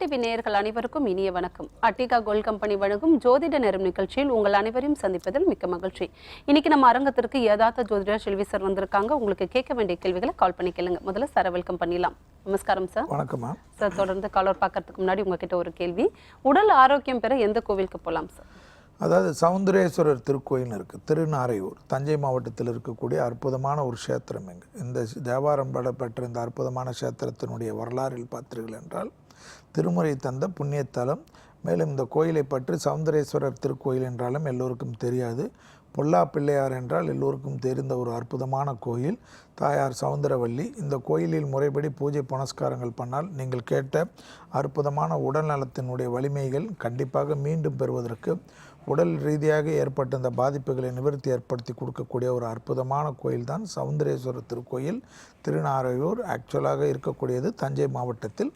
TV நேயர்கள் அனைவருக்கும் இனிய வணக்கம். அட்டிகா கோல்ட் கம்பெனி வழங்கும் ஜோதிட நேரம் நிகழ்ச்சியில் உங்கள் அனைவரையும் சந்திப்பதில் மிக்க மகிழ்ச்சி. இன்னைக்கு நம்ம அரங்கத்திற்கு யதார்த்த ஜோதிடர் செல்வி சார் வந்திருக்காங்க. உங்களுக்கு கேட்க வேண்டிய கேள்விகளை கால் பண்ணி கேளுங்க. முதல்ல சார் வெல்கம் பண்ணிடலாம். நமஸ்காரம் சார். வணக்கம் சார். தொடர்ந்து காலர் பார்க்கறதுக்கு முன்னாடி உங்ககிட்ட ஒரு கேள்வி. உடல் ஆரோக்கியம் பெற எந்த கோவிலுக்கு போகலாம் சார்? அதாவது சௌந்தரேஸ்வரர் திருக்கோயில் இருக்குது, திருநாரையூர், தஞ்சை மாவட்டத்தில் இருக்கக்கூடிய அற்புதமான ஒரு க்ஷேத்திரம். இங்கு இந்த தேவாரம் பெற்ற இந்த அற்புதமான க்ஷேத்திரத்தினுடைய வரலாறில் பார்த்தீர்கள் என்றால் திருமுறை தந்த புண்ணியத்தலம். மேலும் இந்த கோயிலை பற்றி சௌந்தரேஸ்வரர் திருக்கோயில் என்றாலும் எல்லோருக்கும் தெரியாது. பொல்லா பிள்ளையார் என்றால் எல்லோருக்கும் தெரிந்த ஒரு அற்புதமான கோயில். தாயார் சௌந்தரவல்லி. இந்த கோயிலில் முறைப்படி பூஜை புனஸ்காரங்கள் பண்ணால் நீங்கள் கேட்ட அற்புதமான உடல் நலத்தினுடைய வலிமைகள் கண்டிப்பாக மீண்டும் பெறுவதற்கு, உடல் ரீதியாக ஏற்பட்ட இந்த பாதிப்புகளை நிவர்த்தி ஏற்படுத்தி கொடுக்கக்கூடிய ஒரு அற்புதமான கோயில் தான் சௌந்தரேஸ்வரர் திருக்கோயில், திருநாரையூர். ஆக்சுவலாக இருக்கக்கூடியது தஞ்சை மாவட்டத்தில்.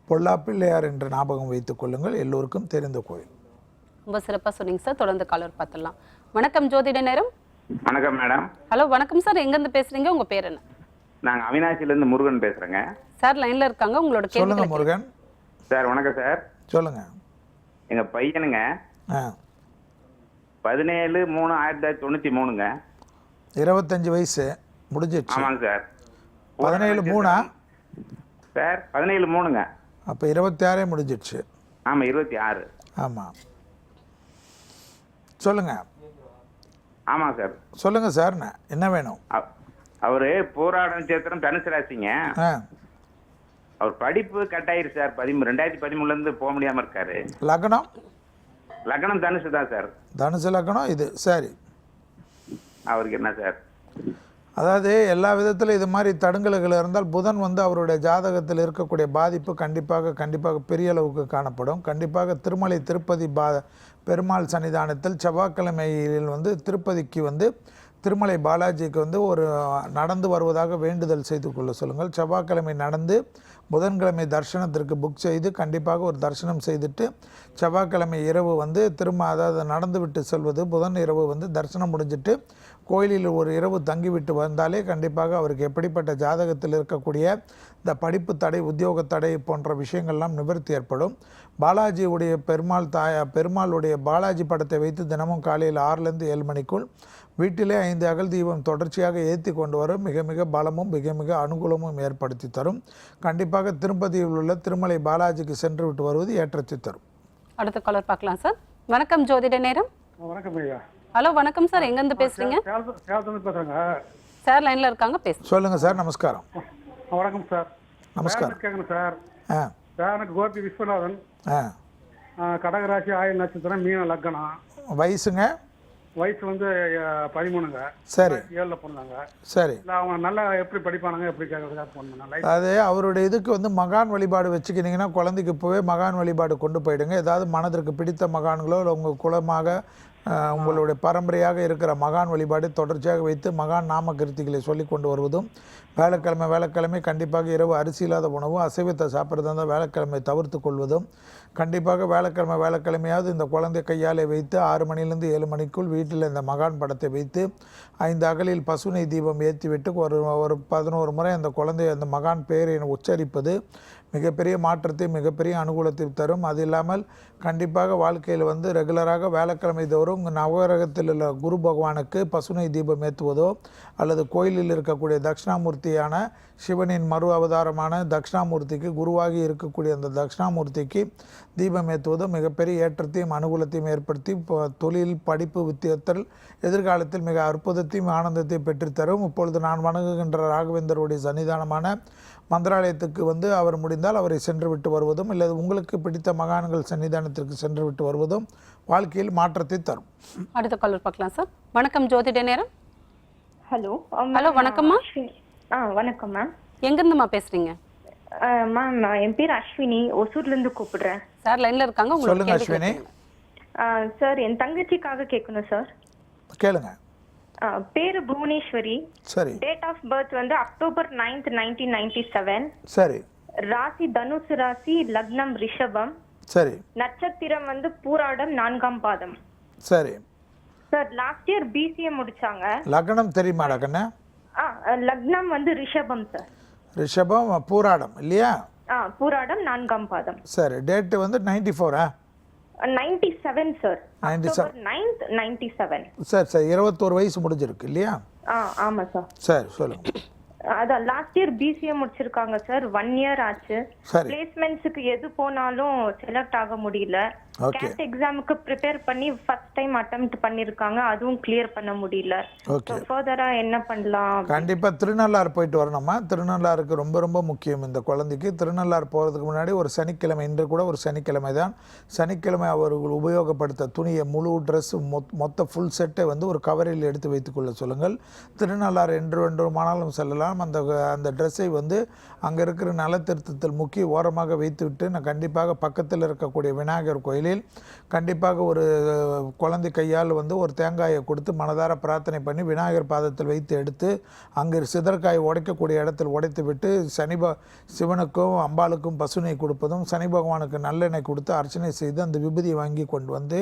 பொல்லா பிள்ளையார் என்ற ஞாபகம் வைத்துக் கொள்ளுங்கள், எல்லோருக்கும் தெரிந்த கோயில். ரொம்ப சிறப்பாக சொன்னீங்க சார். தொடர்ந்து காலர் பார்த்துடலாம். வணக்கம் ஜோதிட நேரம். வணக்கம் மேடம். ஹலோ வணக்கம் சார். எங்கேருந்து பேசுறீங்க? உங்க பேர் என்ன? நாங்கள் அவினாசிலேருந்து முருகன் பேசுகிறேங்க சார். லைன்ல இருக்காங்க. உங்களோட கேள்வி சொல்லுங்க முருகன். சார் வணக்கம் சார். சொல்லுங்க. எங்கள் பையனுங்க 17/3/1993ங்க. 25 வயசு முடிஞ்சிடுச்சு. ஆமாங்க சார். 17/3 சார் 17/3ங்க. அப்போ 26 முடிஞ்சிடுச்சு. ஆமாம் 26. ஆமாம் சொல்லுங்க. ஆமாம் சார். சொல்லுங்க சார், என்ன வேணும்? அவர் பூராட நட்சத்திரம் தனுசு ராசிங்க. அவர் படிப்பு கட் ஆயிரு சார். 2013லேருந்து போக முடியாமல் இருக்காரு. லக்னம்? லக்னம் தனுசு தான் சார். தனுசு லக்னம் இது. சரி, அவருக்கு என்ன சார்? அதாவது எல்லா விதத்தில் இது மாதிரி தடுங்கல்கள் இருந்தால் புதன் அவருடைய ஜாதகத்தில் இருக்கக்கூடிய பாதிப்பு கண்டிப்பாக பெரிய அளவுக்கு காணப்படும். கண்டிப்பாக திருமலை திருப்பதி பெருமாள் சன்னிதானத்தில் செவ்வாய்க்கிழமையில் திருப்பதிக்கு திருமலை பாலாஜிக்கு ஒரு நடந்து வருவதாக வேண்டுதல் செய்து கொள்ள சொல்லுங்கள். செவ்வாய்க்கிழமை நடந்து புதன்கிழமை தரிசனத்திற்கு புக் செய்து கண்டிப்பாக ஒரு தரிசனம் செய்துட்டு செவ்வாய்க்கிழமை இரவு அதாவது நடந்து விட்டு செல்வது. புதன் இரவு தரிசனம் முடிஞ்சிட்டு கோயிலில் ஒரு இரவு தங்கிவிட்டு வந்தாலே கண்டிப்பாக அவருக்கு எப்படிப்பட்ட ஜாதகத்தில் இருக்கக்கூடிய இந்த படிப்பு தடை, உத்தியோக தடை போன்ற விஷயங்கள்லாம் நிவர்த்தி ஏற்படும். பாலாஜியுடைய பெருமாளுடைய பாலாஜி படத்தை வைத்து தினமும் காலையில் 6லேருந்து 7 மணிக்குள் வீட்டிலே 5 அகல் தீபம் தொடர்ச்சியாக ஏற்றி கொண்டு வரும் மிக மிக பலமும் மிக அனுகூலமும் ஏற்படுத்தி தரும். கண்டிப்பாக திருப்பதியில் உள்ள திருமலை பாலாஜிக்கு சென்று விட்டு வருவது ஏற்றத்தை தரும். அடுத்த காலர் பார்க்கலாம் சார். வணக்கம் ஜோதிட நேரம். வணக்கம் ஐயா. ஹலோ வணக்கம் சார். எங்கேருந்து பேசுறீங்க? பேசுறேங்க சார். லைன்ல இருக்காங்க, பேசுங்க. சொல்லுங்க சார். நமஸ்காரம். வணக்கம் சார். நமஸ்காரம். கேட்கணும் சார். சார் எனக்கு கோபி விஸ்வநாதன். கடகராசி, ஆயுள் நட்சத்திரம், மீன லக்னம். வயசுங்க? வயசு 13ங்க. சரி. 7ல பிறந்தாங்க. சரி. அவங்க நல்லா எப்படி படிப்பானுங்க எப்படி கேட்கறதுக்காக போனேன். அது அவருடைய இதுக்கு மகான் வழிபாடு வச்சுக்கினீங்கன்னா குழந்தைக்கு போய் மகான் வழிபாடு கொண்டு போயிடுங்க. ஏதாவது மனதிற்கு பிடித்த மகான்களோ இல்லை உங்கள் குலமாக உங்களுடைய பரம்பரையாக இருக்கிற மகான் வழிபாடு தொடர்ச்சியாக வைத்து மகான் நாம கிருத்திகளை சொல்லி கொண்டு வருவதும், வேலைக்கிழமை கண்டிப்பாக இரவு அரிசி இல்லாத உணவு அசைவத்தை சாப்பிட்றதா இருந்தால் வேலைக்கிழமை தவிர்த்து கொள்வதும், கண்டிப்பாக வேலைக்கிழமையாவது இந்த குழந்தை கையாலே வைத்து 6 மணிலேருந்து 7 மணிக்குள் வீட்டில் இந்த மகான் படத்தை வைத்து 5 அகலில் பசுனை தீபம் ஏற்றிவிட்டு ஒரு 11 முறை அந்த குழந்தை அந்த மகான் பெயரை உச்சரிப்பது மிகப்பெரிய மாற்றத்தை, மிகப்பெரிய அனுகூலத்தை தரும். அது இல்லாமல் கண்டிப்பாக வாழ்க்கையில் ரெகுலராக வேலைக்கிழமை தோறும் நவகிரகத்தில் உள்ள குரு பகவானுக்கு பசுனை தீபம் ஏற்றுவதோ அல்லது கோயிலில் இருக்கக்கூடிய தட்சிணாமூர்த்தியான சிவனின் மறு அவதாரமான தட்சிணாமூர்த்திக்கு குருவாகி இருக்கக்கூடிய அந்த தட்சிணாமூர்த்திக்கு தீபம் ஏற்றுவதோ மிகப்பெரிய ஏற்றத்தையும் அனுகூலத்தையும் ஏற்படுத்தி தொழில், படிப்பு, வித்தியத்தில் எதிர்காலத்தில் மிக அற்புதத்தையும் ஆனந்தத்தையும் பெற்றுத்தரும். இப்பொழுது நான் வணங்குகின்ற ராகவேந்தருடைய சன்னிதானமான மந்திராலயத்துக்கு அவர் முடிந்தால் அவரை சென்று விட்டு வருவதும், இல்லை உங்களுக்கு பிடித்த மகான்கள் சன்னிதானத்திற்கு சென்று விட்டு வருவதும் வாழ்க்கையில் மாற்றத்தை தரும். அடுத்த காலர் பார்க்கலாம் சார். வணக்கம் ஜோதிட நேரம். ஹலோ வணக்கம்மா. வணக்கம் மேம். எங்கிருந்துமா பேசுறீங்க? மேம் என் பேர் அஸ்வினி, ஒசூர்லேருந்து கூப்பிடுறேன். சார் லைன்ல இருக்காங்க. சொல்லுங்க அஸ்வினி. சார் என் தங்கச்சிக்காக கேட்கணும் சார். கேளுங்க. பேரு புவனேஸ்வரி. சரி. Date of birth October 9th 1997. சரி. ராசி தனுசு ராசி, லக்னம் ரிஷபம். சரி. நட்சத்திரம் பூராடம் 4ஆம் பாதம். சரி. சார் லாஸ்ட் இயர் பிசிஏ முடிச்சாங்க. லக்னம் தெரியுமா கண்ணா? லக்னம் ரிஷபம் சார். ரிஷபம் பூராடம் இல்லையா? பூராடம் 4ஆம் பாதம். சரி, டேட்டு வந்து 94 97 சார். 97. October 9th 97. சரி சரி, 21 வயசு முடிஞ்சிருக்கு இல்லையா? ஆமா சார். சரி சொல்லுங்கள். அதான் லாஸ்ட் இயர் பிசிஏ முடிச்சிருக்காங்க சார். 1 இயர் ஆச்சு. சரி. பிளேஸ்மெண்ட்ஸுக்கு எது போனாலும் செலக்ட் ஆக முடியல. ஓகே. கேட் எக்ஸாமுக்கு ப்ரிப்பேர் பண்ணி ஃபர்ஸ்ட் டைம் அட்டெம்ப்ட் பண்ணிருக்காங்க, அதுவும் கிளியர் பண்ண முடியல. ஓகே. ஃபர்தரா என்ன பண்ணலாம்? கண்டிப்பாக திருநள்ளாறு போயிட்டு வரணுமா? திருநள்ளாறுக்கு ரொம்ப ரொம்ப முக்கியம் இந்த குழந்தைக்கு. திருநள்ளாறு போகிறதுக்கு முன்னாடி ஒரு சனிக்கிழமை, இன்று கூட ஒரு சனிக்கிழமை தான், சனிக்கிழமை அவர்கள் உபயோகப்படுத்த துணியை முழு ட்ரெஸ் மொத்த ஃபுல் செட்டை வந்து ஒரு கவரில் எடுத்து வைத்துக்கொள்ள சொல்லுங்கள். திருநள்ளாறு என்றுமானாலும் செல்லலாம். அந்த ட்ரெஸ்ஸை வந்து அங்கே இருக்கிற நலத்திருத்தத்தில் முக்கிய ஓரமாக வைத்துவிட்டு நான் கண்டிப்பாக பக்கத்தில் இருக்கக்கூடிய விநாயகர் கோயிலில் கண்டிப்பாக ஒரு குழந்தை கையால் வந்து ஒரு தேங்காயை கொடுத்து மனதார பிரார்த்தனை பண்ணி விநாயகர் பாதத்தில் வைத்து எடுத்து அங்கே சிதற்காய் உடைக்கக்கூடிய இடத்தில் உடைத்து விட்டு சிவனுக்கும் அம்பாளுக்கும் பசுனை கொடுப்பதும், சனி பகவானுக்கு நல்லெண்ணெய் கொடுத்து அர்ச்சனை செய்து அந்த விபூதியை வாங்கி கொண்டு வந்து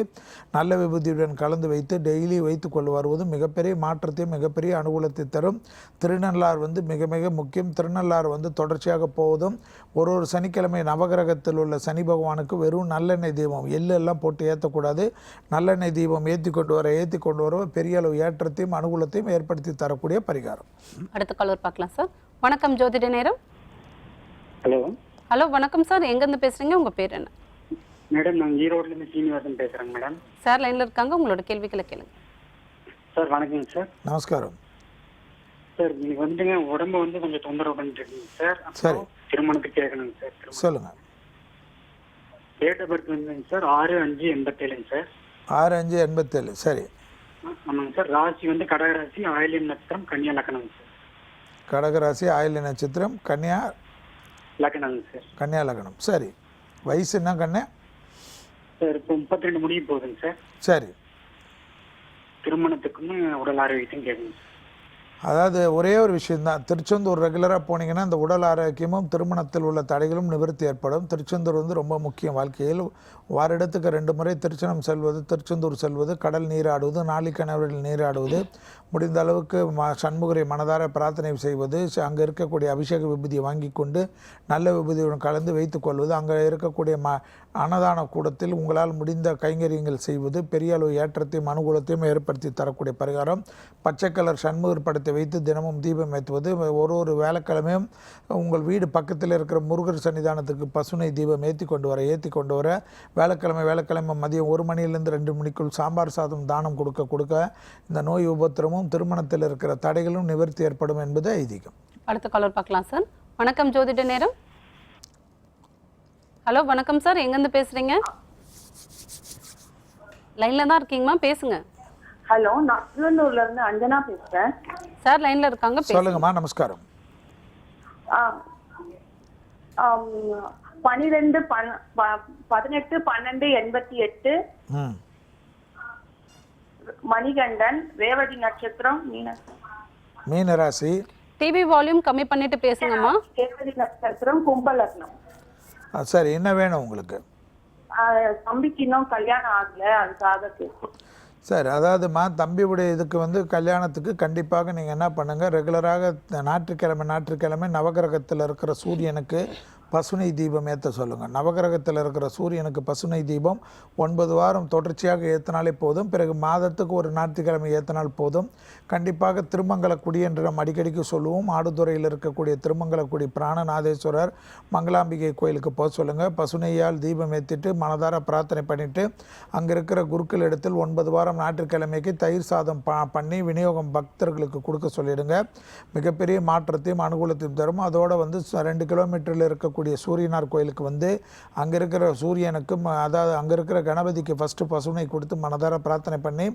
நல்ல விபூதியுடன் கலந்து வைத்து டெய்லி வைத்து கொண்டு வருவதும் மிகப்பெரிய மாற்றத்தையும் மிகப்பெரிய அனுகூலத்தை தரும். திருநள்ளாறு வந்து மிக மிக முக்கியம். திருநள்ளாறு வந்து தொடர்ச்சியாக போவதும் ஒரு சனிக்கிழமை நவகிரகத்தில் உள்ள சனி பகவானுக்கு வெறும் நல்லெண்ணெய் தீபம், எள்ளு எல்லாம் போட்டு ஏற்றக்கூடாது, நல்லெண்ணெய் தீபம் ஏற்றி கொண்டு வர பெரிய அளவு ஏற்றத்தையும் அனுகூலத்தையும் ஏற்படுத்தி தரக்கூடிய பரிகாரம். அடுத்த காலர் பார்க்கலாம் சார். வணக்கம் ஜோதிட நேரம். ஹலோ. ஹலோ வணக்கம் சார், எங்கேருந்து பேசுறீங்க, உங்க பேர் என்ன? மேடம், நான் ஈரோடுலேருந்து சீனிவாசன் பேசுகிறேங்க மேடம். சார் லைன்ல இருக்காங்க, உங்களோட கேள்விகளை கேளுங்க. சார் வணக்கங்க சார். நமஸ்காரம் சார். இன்னைக்கு வந்துட்டுங்க உடம்பு வந்து கொஞ்சம் தொந்தரவு பண்ணிட்டு இருக்குங்க சார். சரி. திருமணத்துக்கு கேட்கணுங்க சார். சொல்லுங்கள். டேட் ஆஃப் பர்த் வந்துங்க சார் 6/5/87ங்க சார். 6/5/87. சரி. ஆமாங்க சார். ராசி வந்து கடகராசி, ஆயில்யம் நட்சத்திரம், கன்னியா லக்னங்க சார். கடகராசி, ஆயில்ய நட்சத்திரம், கன்னியா லக்னங்க சார். கன்னியா லக்னம். சரி. வயசு என்ன கண்ணே? சார் இப்போ 32 முடிய போகுதுங்க சார். சரி. திருமணத்துக்குன்னு உடல் ஆரோக்கியத்தையும் கேட்குங்க சார். அதாவது ஒரே ஒரு விஷயந்தான், திருச்செந்தூர் ரெகுலராக போனீங்கன்னா இந்த உடல் ஆரோக்கியமும் திருமணத்தில் உள்ள தடைகளும் நிவர்த்தி ஏற்படும். திருச்செந்தூர் வந்து ரொம்ப முக்கியம் வாழ்க்கையில். வாரிடத்துக்கு 2 முறை திருச்செந்தூர் செல்வது, கடல் நீராடுவது, நாளிக்கிணறில் நீராடுவது, முடிந்த அளவுக்கு சண்முகரை மனதார பிரார்த்தனை செய்வது, அங்கே இருக்கக்கூடிய அபிஷேக விபூதியை வாங்கி கொண்டு நல்ல விபூதியுடன் கலந்து வைத்துக்கொள்வது, அங்கே இருக்கக்கூடிய அன்னதான கூடத்தில் உங்களால் முடிந்த கைங்கரியங்கள் செய்வது பெரிய அளவு ஏற்றத்தையும் அனுகூலத்தையும் ஏற்படுத்தி தரக்கூடிய பரிகாரம். பச்சை கலர் சண்முகர் படத்தை வைத்து தினமும் தீபம் ஏற்றுவது, ஒரு வேலைக்கிழமையும் உங்கள் வீடு பக்கத்தில் இருக்கிற முருகர் சன்னிதானத்துக்கு பசுனை தீபம் ஏற்றி கொண்டு வர வேலைக்கிழமை மதியம் 1 மணியிலிருந்து 2 மணிக்குள் சாம்பார் சாதம் தானம் கொடுக்க இந்த நோய் உபத்திரமும் திருமணத்தில் இருக்கிற தடைகளும் நிவர்த்தி ஏற்படும் என்பது ஐதீகம். அடுத்த காலர் பார்க்கலாம் சார். வணக்கம் ஜோதிட நேரம். ஹலோ வணக்கம் சார், எங்கேருந்து பேசுறீங்க? லைன்ல தான் இருக்கீங்கம்மா, பேசுங்க. ஹலோ, நான் திருவள்ளூர்ல இருந்து அஞ்சனா பேசுறேன். சார் லைன்ல இருக்காங்க, சொல்லுங்கம்மா. நமஸ்காரம். 12/18/88 மணிகண்டன், ரேவதி நட்சத்திரம், மீனராசி. டிவி வால்யூம் கம்மி பண்ணிட்டு பேசுங்கம்மா. ரேவதி நட்சத்திரம், கும்பலக்னம். சரி, என்ன வேணும் உங்களுக்கு? தம்பிக்கு இன்னும் கல்யாணம் ஆகல, அதுக்காக கேட்கும். சரி, அதாவதுமா தம்பியுடைய இதுக்கு வந்து கல்யாணத்துக்கு கண்டிப்பாக நீங்கள் என்ன பண்ணுங்கள், ரெகுலராக ஞாயிற்றுக்கிழமை நவகிரகத்தில் இருக்கிற சூரியனுக்கு பசுனை தீபம் ஏற்ற சொல்லுங்கள். நவகிரகத்தில் இருக்கிற சூரியனுக்கு பசுனை தீபம் 9 வாரம் தொடர்ச்சியாக ஏற்றினாலே போதும். பிறகு மாதத்துக்கு ஒரு ஞாயிற்றுக்கிழமை ஏற்றினால் போதும். கண்டிப்பாக திருமங்கலக்குடி என்று நம்ம அடிக்கடிக்கு சொல்லுவோம். ஆடுதுறையில் இருக்கக்கூடிய திருமங்கலக்குடி பிராணநாதேஸ்வரர் மங்களாம்பிகை கோயிலுக்கு போக சொல்லுங்கள். பசுனையால் தீபம் ஏற்றிட்டு மனதார பிரார்த்தனை பண்ணிவிட்டு அங்கே இருக்கிற குருக்கள் இடத்தில் 9 வாரம் ஞாயிற்றுக்கிழமைக்கு தயிர் சாதம் பண்ணி விநியோகம் பக்தர்களுக்கு கொடுக்க சொல்லிடுங்க. மிகப்பெரிய மாற்றத்தையும் அனுகூலத்தையும் தரும். அதோடு வந்து 2 கிலோமீட்டரில் இருக்கக்கூடிய சூரியனார் கோயிலுக்கு வந்து அங்கே இருக்கிற சூரியனுக்கும், அதாவது அங்கே இருக்கிற கணபதிக்கு ஃபஸ்ட்டு பசுனை கொடுத்து மனதார பிரார்த்தனை பண்ணி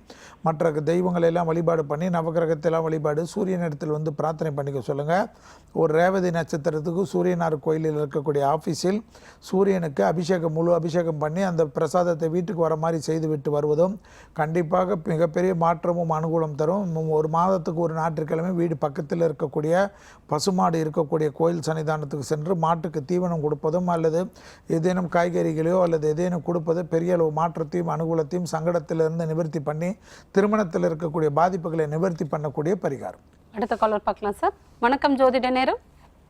மற்ற தெய்வங்களெல்லாம் வழிபாடு பண்ணி நவகிரகத்தெல்லாம் வழிபாடு சூரியனிடத்தில் வந்து பிரார்த்தனை பண்ணிக்க சொல்லுங்கள். ஒரு ரேவதி நட்சத்திரத்துக்கு சூரியனார் கோயிலில் இருக்கக்கூடிய ஆஃபீஸில் சூரியனுக்கு முழு அபிஷேகம் பண்ணி அந்த பிரசாதத்தை வீட்டுக்கு வர மாதிரி செய்துவிட்டு வருவதும் கண்டிப்பாக மிகப்பெரிய மாற்றமும் அனுகூலம் தரும். ஒரு மாதத்துக்கு ஒரு ஞாயிற்றுக்கிழமை வீடு பக்கத்தில் இருக்கக்கூடிய பசுமாடு இருக்கக்கூடிய கோயில் சன்னிதானத்துக்கு சென்று மாட்டுக்கு தீவனம் கொடுப்பதும் அல்லது ஏதேனும் காய்கறிகளையோ அல்லது ஏதேனும் கொடுப்பது பெரிய அளவு மாற்றத்தையும் அனுகூலத்தையும் சங்கடத்திலிருந்து நிவர்த்தி பண்ணி திருமணத்தில் இருக்கக்கூடிய பாதிப்புகளை நிவர்த்தி பண்ணக்கூடிய பரிகாரம். அடுத்த காலர் பார்க்கலாம் சார். வணக்கம் ஜோதிட நேரம்.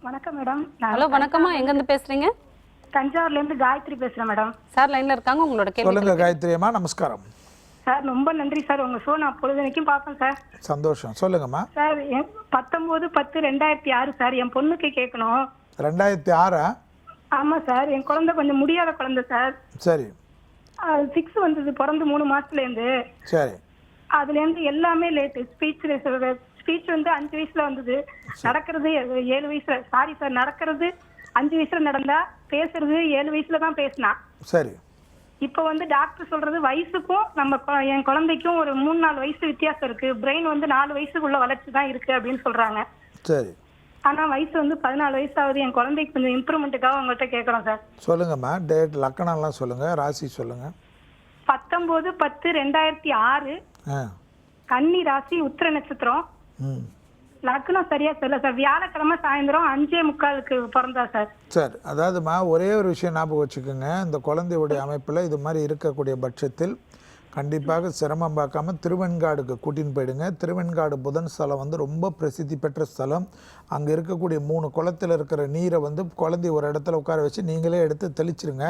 வணக்கம் மேடம். ஹலோ வணக்கம்மா, எங்கேருந்து பேசுறீங்க? தஞ்சாவூர்ல இருந்து காயத்ரி பேசுறேன் மேடம். சார் லைன்ல இருக்காங்க, உங்களோட கேள்வி சொல்லுங்க காயத்ரி அம்மா. நமஸ்காரம். சார் ரொம்ப நன்றி சார், உங்க ஷோ நான் பொழுதுனைக்கும் பார்ப்பேன் சார். சந்தோஷம், சொல்லுங்கம்மா. சார் 19/10/2006 சார், என் பொண்ணுக்கு கேட்கணும். 2006? ஆமா சார், என் குழந்தை கொஞ்சம் முடியாத குழந்தை சார். சரி. 6 வந்தது பிறந்து 3 மாசத்துல இருந்து. சரி. அதுல இருந்து எல்லாமே லேட்டு. ஸ்பீச் வந்து 5 வயசுல வந்தது, நடக்கிறது 7 வயசுல. சாரி சார், நடக்கிறது 5 வயசுல நடந்தா, பேசுறது 7 வயசுல தான் பேசினா. சரி. இப்ப வந்து டாக்டர் சொல்றது வயசுக்கும் என் குழந்தைக்கும் ஒரு 3-4 வயசு வித்தியாசம் இருக்கு. பிரெயின் வந்து 4 வயசுக்குள்ள வளர்ச்சி தான் இருக்கு அப்படின்னு சொல்றாங்க. சரி. ஆனா வயசு வந்து 14 வயசு ஆகுது. என் குழந்தைக்கு கொஞ்சம் இம்ப்ரூவ்மெண்ட்டுக்காக உங்கள்கிட்ட கேட்கறோம் சார். சொல்லுங்கம்மா, டேட் லக்கணம்லாம் சொல்லுங்க, ராசி சொல்லுங்க. 19/10/2006 கன்னி ராசி, உத்திர நட்சத்திரம். லக்னம் சரியா தெரியல சார். வியாழக்கிழமை சாயந்தரம் 5:45 பிறந்தா சார். சரி. அதாவதுமா ஒரே ஒரு விஷயம் ஞாபகம் வச்சுக்கோங்க, இந்த குழந்தையுடைய அமைப்பில் இது மாதிரி இருக்கக்கூடிய பட்சத்தில் கண்டிப்பாக சிரமம் பார்க்காம திருவெண்காடுக்கு கூட்டின்னு போயிடுங்க. திருவெண்காடு புதன் ஸ்தலம் வந்து ரொம்ப பிரசித்தி பெற்ற ஸ்தலம். அங்கே இருக்கக்கூடிய 3 குளத்தில் இருக்கிற நீரை வந்து குழந்தை ஒரு இடத்துல உட்கார வச்சு நீங்களே எடுத்து தெளிச்சிருங்க.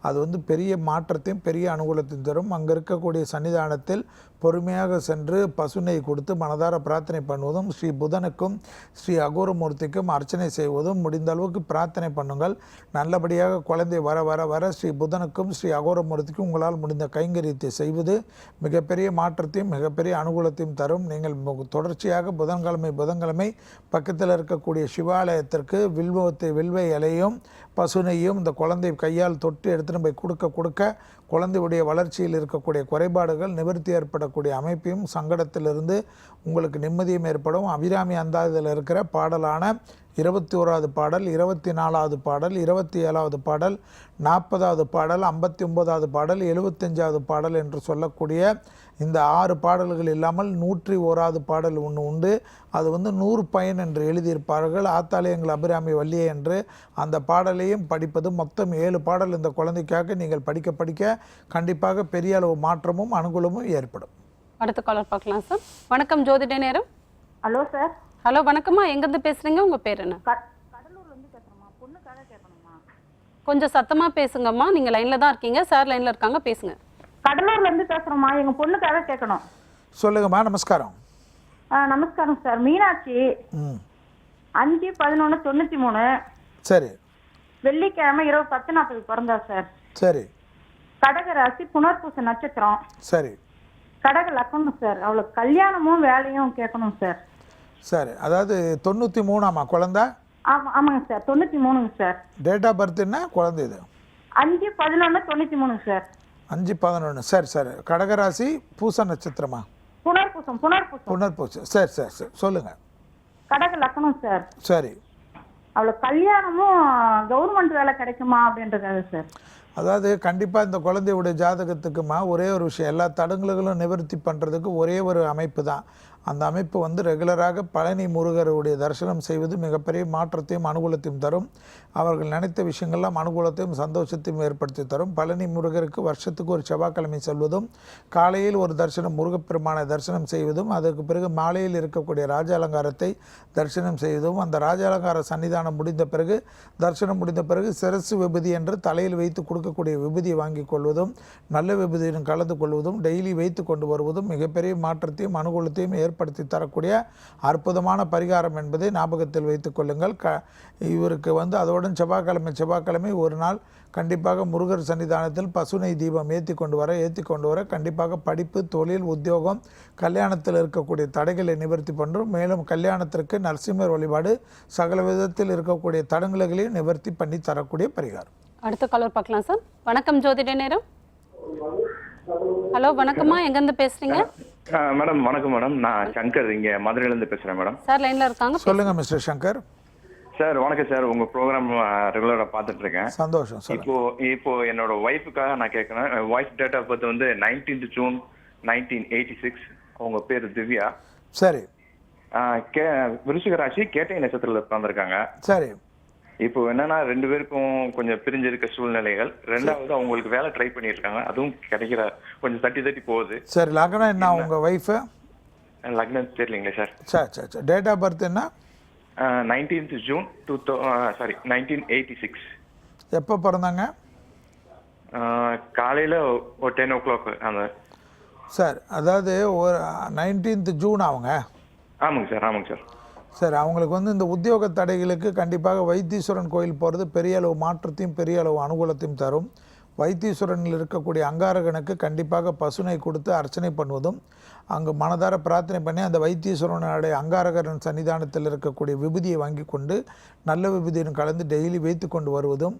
அது வந்து பெரிய மாற்றத்தையும் பெரிய அனுகூலத்தையும் தரும். அங்கே இருக்கக்கூடிய சன்னிதானத்தில் பொறுமையாக சென்று பசுனை கொடுத்து மனதார பிரார்த்தனை பண்ணுவதும், ஸ்ரீ புதனுக்கும் ஸ்ரீ அகோரமூர்த்திக்கும் அர்ச்சனை செய்வதும், முடிந்த அளவுக்கு பிரார்த்தனை பண்ணுங்கள். நல்லபடியாக குழந்தை வர வர வர ஸ்ரீ புதனுக்கும் ஸ்ரீ அகோரமூர்த்திக்கும் உங்களால் முடிந்த கைங்கரியத்தை செய்வது மிகப்பெரிய மாற்றத்தையும் மிகப்பெரிய அனுகூலத்தையும் தரும். நீங்கள் தொடர்ச்சியாக புதன்கிழமை பக்கத்தில் இருக்கக்கூடிய சிவாலயத்திற்கு வில்வ இலையும் பசுனையும் இந்த குழந்தை கையால் தொட்டு எடுத்துன்னு போய் கொடுக்க குழந்தையுடைய வளர்ச்சியில் இருக்கக்கூடிய குறைபாடுகள் நிவர்த்தி ஏற்படக்கூடிய அமைப்பையும், சங்கடத்திலிருந்து உங்களுக்கு நிம்மதியும் ஏற்படும். அபிராமி அந்தாதியில் இருக்கிற பாடலான 21வது பாடல், 24வது பாடல், 27வது பாடல், 40வது பாடல், 59வது பாடல், 75வது பாடல் என்று சொல்லக்கூடிய இந்த 6 பாடல்கள் இல்லாமல் 101வது பாடல் ஒன்று உண்டு. அது வந்து 100 பயன் என்று எழுதியிருப்பார்கள். ஆத்தாலயங்கள் அபிராமி வள்ளியே என்று அந்த பாடலையும் படிப்பது. மொத்தம் 7 பாடல் இந்த குழந்தைக்காக நீங்கள் படிக்க கண்டிப்பாக பெரிய அளவு மாற்றமும் அனுகூலமும் ஏற்படும். அடுத்த காலர் பார்க்கலாம் சார். வணக்கம், ஜோதிட நேரம். Hello sir. ஹலோ வணக்கம்மா, எங்கேருந்து பேசுறீங்க? உங்க பேர் என்ன? கடலூர்ல இருந்து பேசுறோம்மா. பொண்ணுக்காக கேட்கணுமா? கொஞ்சம் சத்தமா பேசுங்கம்மா. நீங்க லைன்ல தான் இருக்கீங்க, சார் லைன்ல இருக்காங்க, பேசுங்க. கடலூர்ல இருந்து பேசுறோம்மா, எங்க பொண்ணுக்காக கேட்கணும். சொல்லுங்கம்மா. நமஸ்காரம். நமஸ்காரம் சார். மீனாட்சி 5/11/93. சரி. வெள்ளிக்கிழமை இரவு 10:40 பிறந்தா சார். சரி. கடக ராசி, புனர்பூச நட்சத்திரம். சரி. கடக லக்கணம் சார். அவளுக்கு கல்யாணமும் வேலையும் கேட்கணும் சார். சரி. அதாவது 93ஆமா குழந்தை? ஆமாங்க சார், 93ங்க சார். டேட் ஆஃப் பர்த் என்ன குழந்தை இது? 5/11/93 சார். 5/11. சரி சரி. கடகராசி, பூச நட்சத்திரமா? புனர்பூசம். சரி சரி சரி, சொல்லுங்க. கடக லக்கணம் சார். சரி. அவளுக்கு கல்யாணமும் கவர்மெண்ட் வேலை கிடைக்குமா அப்படின்றதுக்காக சார். அதாவது கண்டிப்பாக இந்த குழந்தையுடைய ஜாதகத்துக்குமா ஒரே ஒரு விஷயம், எல்லா தடங்களும் நிவர்த்தி பண்ணுறதுக்கு ஒரே ஒரு அமைப்பு தான். அந்த அமைப்பு வந்து ரெகுலராக பழனி முருகருடைய தரிசனம் செய்வது மிகப்பெரிய மாற்றத்தையும் அனுகூலத்தையும் தரும். அவர்கள் நினைத்த விஷயங்கள்லாம் அனுகூலத்தையும் சந்தோஷத்தையும் ஏற்படுத்தி தரும். பழனி முருகருக்கு வருஷத்துக்கு ஒரு செவ்வாய்க்கிழமை செல்வதும், காலையில் ஒரு தரிசனம் முருகப்பெருமானை தரிசனம் செய்வதும், அதற்கு பிறகு மாலையில் இருக்கக்கூடிய ராஜ அலங்காரத்தை தரிசனம் செய்வதும், அந்த ராஜ அலங்கார சன்னிதானம் முடிந்த பிறகு தரிசனம் முடிந்த பிறகு சிரசு விபூதி என்று தலையில் வைத்து கொடுக்கக்கூடிய விபூதியை வாங்கி கொள்வதும், நல்ல விபூதியுடன் கலந்து கொள்வதும், டெய்லி வைத்து கொண்டு வருவதும் மிகப்பெரிய மாற்றத்தையும் அனுகூலத்தையும் ஏற்படுத்தி தரக்கூடிய அற்புதமான பரிகாரம் என்பதை ஞாபகத்தில் வைத்துக் கொள்ளுங்கள். இவருக்கு வந்து அதோட செவ்வாய்க்கிழமை ஒரு நாள் கண்டிப்பாக முருகர் சன்னிதானத்தில் பசுனை தீபம் ஏற்றி கொண்டு வர கண்டிப்பாக படிப்பு, தொழில், உத்தியோகம், கல்யாணத்தில் இருக்கக்கூடிய தடைகளை நிவர்த்தி பண்ணுறோம். மேலும் கல்யாணத்திற்கு நரசிம்மர் வழிபாடு சகல விதத்தில் இருக்கக்கூடிய தடங்களையும் நிவர்த்தி பண்ணி தரக்கூடிய பரிகாரம். அடுத்த காலர் பார்க்கலாம் சார். வணக்கம், ஜோதிட நேரம். ஹலோ வணக்கம்மா, எங்கேருந்து பேசுறீங்க? மேடம் வணக்கம் மேடம், நான் சங்கர் இங்கே மதுரையிலேருந்து பேசுகிறேன் மேடம். சார் லைன்ல இருக்காங்க, சொல்லுங்க மிஸ்டர் சங்கர். சார் வணக்கம் சார், உங்கள் ப்ரோக்ராம் ரெகுலராக பார்த்துட்டு இருக்கேன். சந்தோஷம். இப்போ என்னோட ஒய்ஃபுக்காக நான் கேட்குறேன். ஒய்ஃப் டேட் ஆஃப் பர்த் வந்து 19th June 1986. அவங்க பேர் திவ்யா. சரி. விருச்சிக ராசி, கேட்டை நட்சத்திரத்தில் உட்காந்துருக்காங்க. சரி. இப்போ என்னன்னா 2 பேருக்கும் கொஞ்சம் பிரிஞ்சிருக்க சூழ்நிலைகள். 2வது அவங்களுக்கு வேலை ட்ரை பண்ணியிருக்காங்க, அதுவும் கிடைக்கிற கொஞ்சம் தட்டி போகுது. சரி. லக்னம் என்ன உங்க ஒய்ஃபு? லக்னம் தெரியலீங்களே சார். சரி. டேட் ஆஃப் பர்த் என்ன? 19th June 1986. எப்போ பிறந்தாங்க? காலையில் ஒரு 10 o'clock அந்த. சார் அதாவது ஒரு 19th ஜூன் அவங்க. ஆமாங்க சார், ஆமாங்க சார். சார் அவங்களுக்கு வந்து இந்த உத்தியோக தடைகளுக்கு கண்டிப்பாக வைத்தீஸ்வரன் கோயில் போகிறது பெரிய அளவு மாற்றத்தையும் பெரிய அளவு அனுகூலத்தையும் தரும். வைத்தீஸ்வரனில் இருக்கக்கூடிய அங்காரகனுக்கு கண்டிப்பாக பசுனை கொடுத்து அர்ச்சனை பண்ணுவதும், அங்கு மனதார பிரார்த்தனை பண்ணி அந்த வைத்தீஸ்வரனுடைய அங்காரகரன் சன்னிதானத்தில் இருக்கக்கூடிய விபூதியை வாங்கி கொண்டு நல்ல விபூதியும் கலந்து டெய்லி வைத்து கொண்டு வருவதும்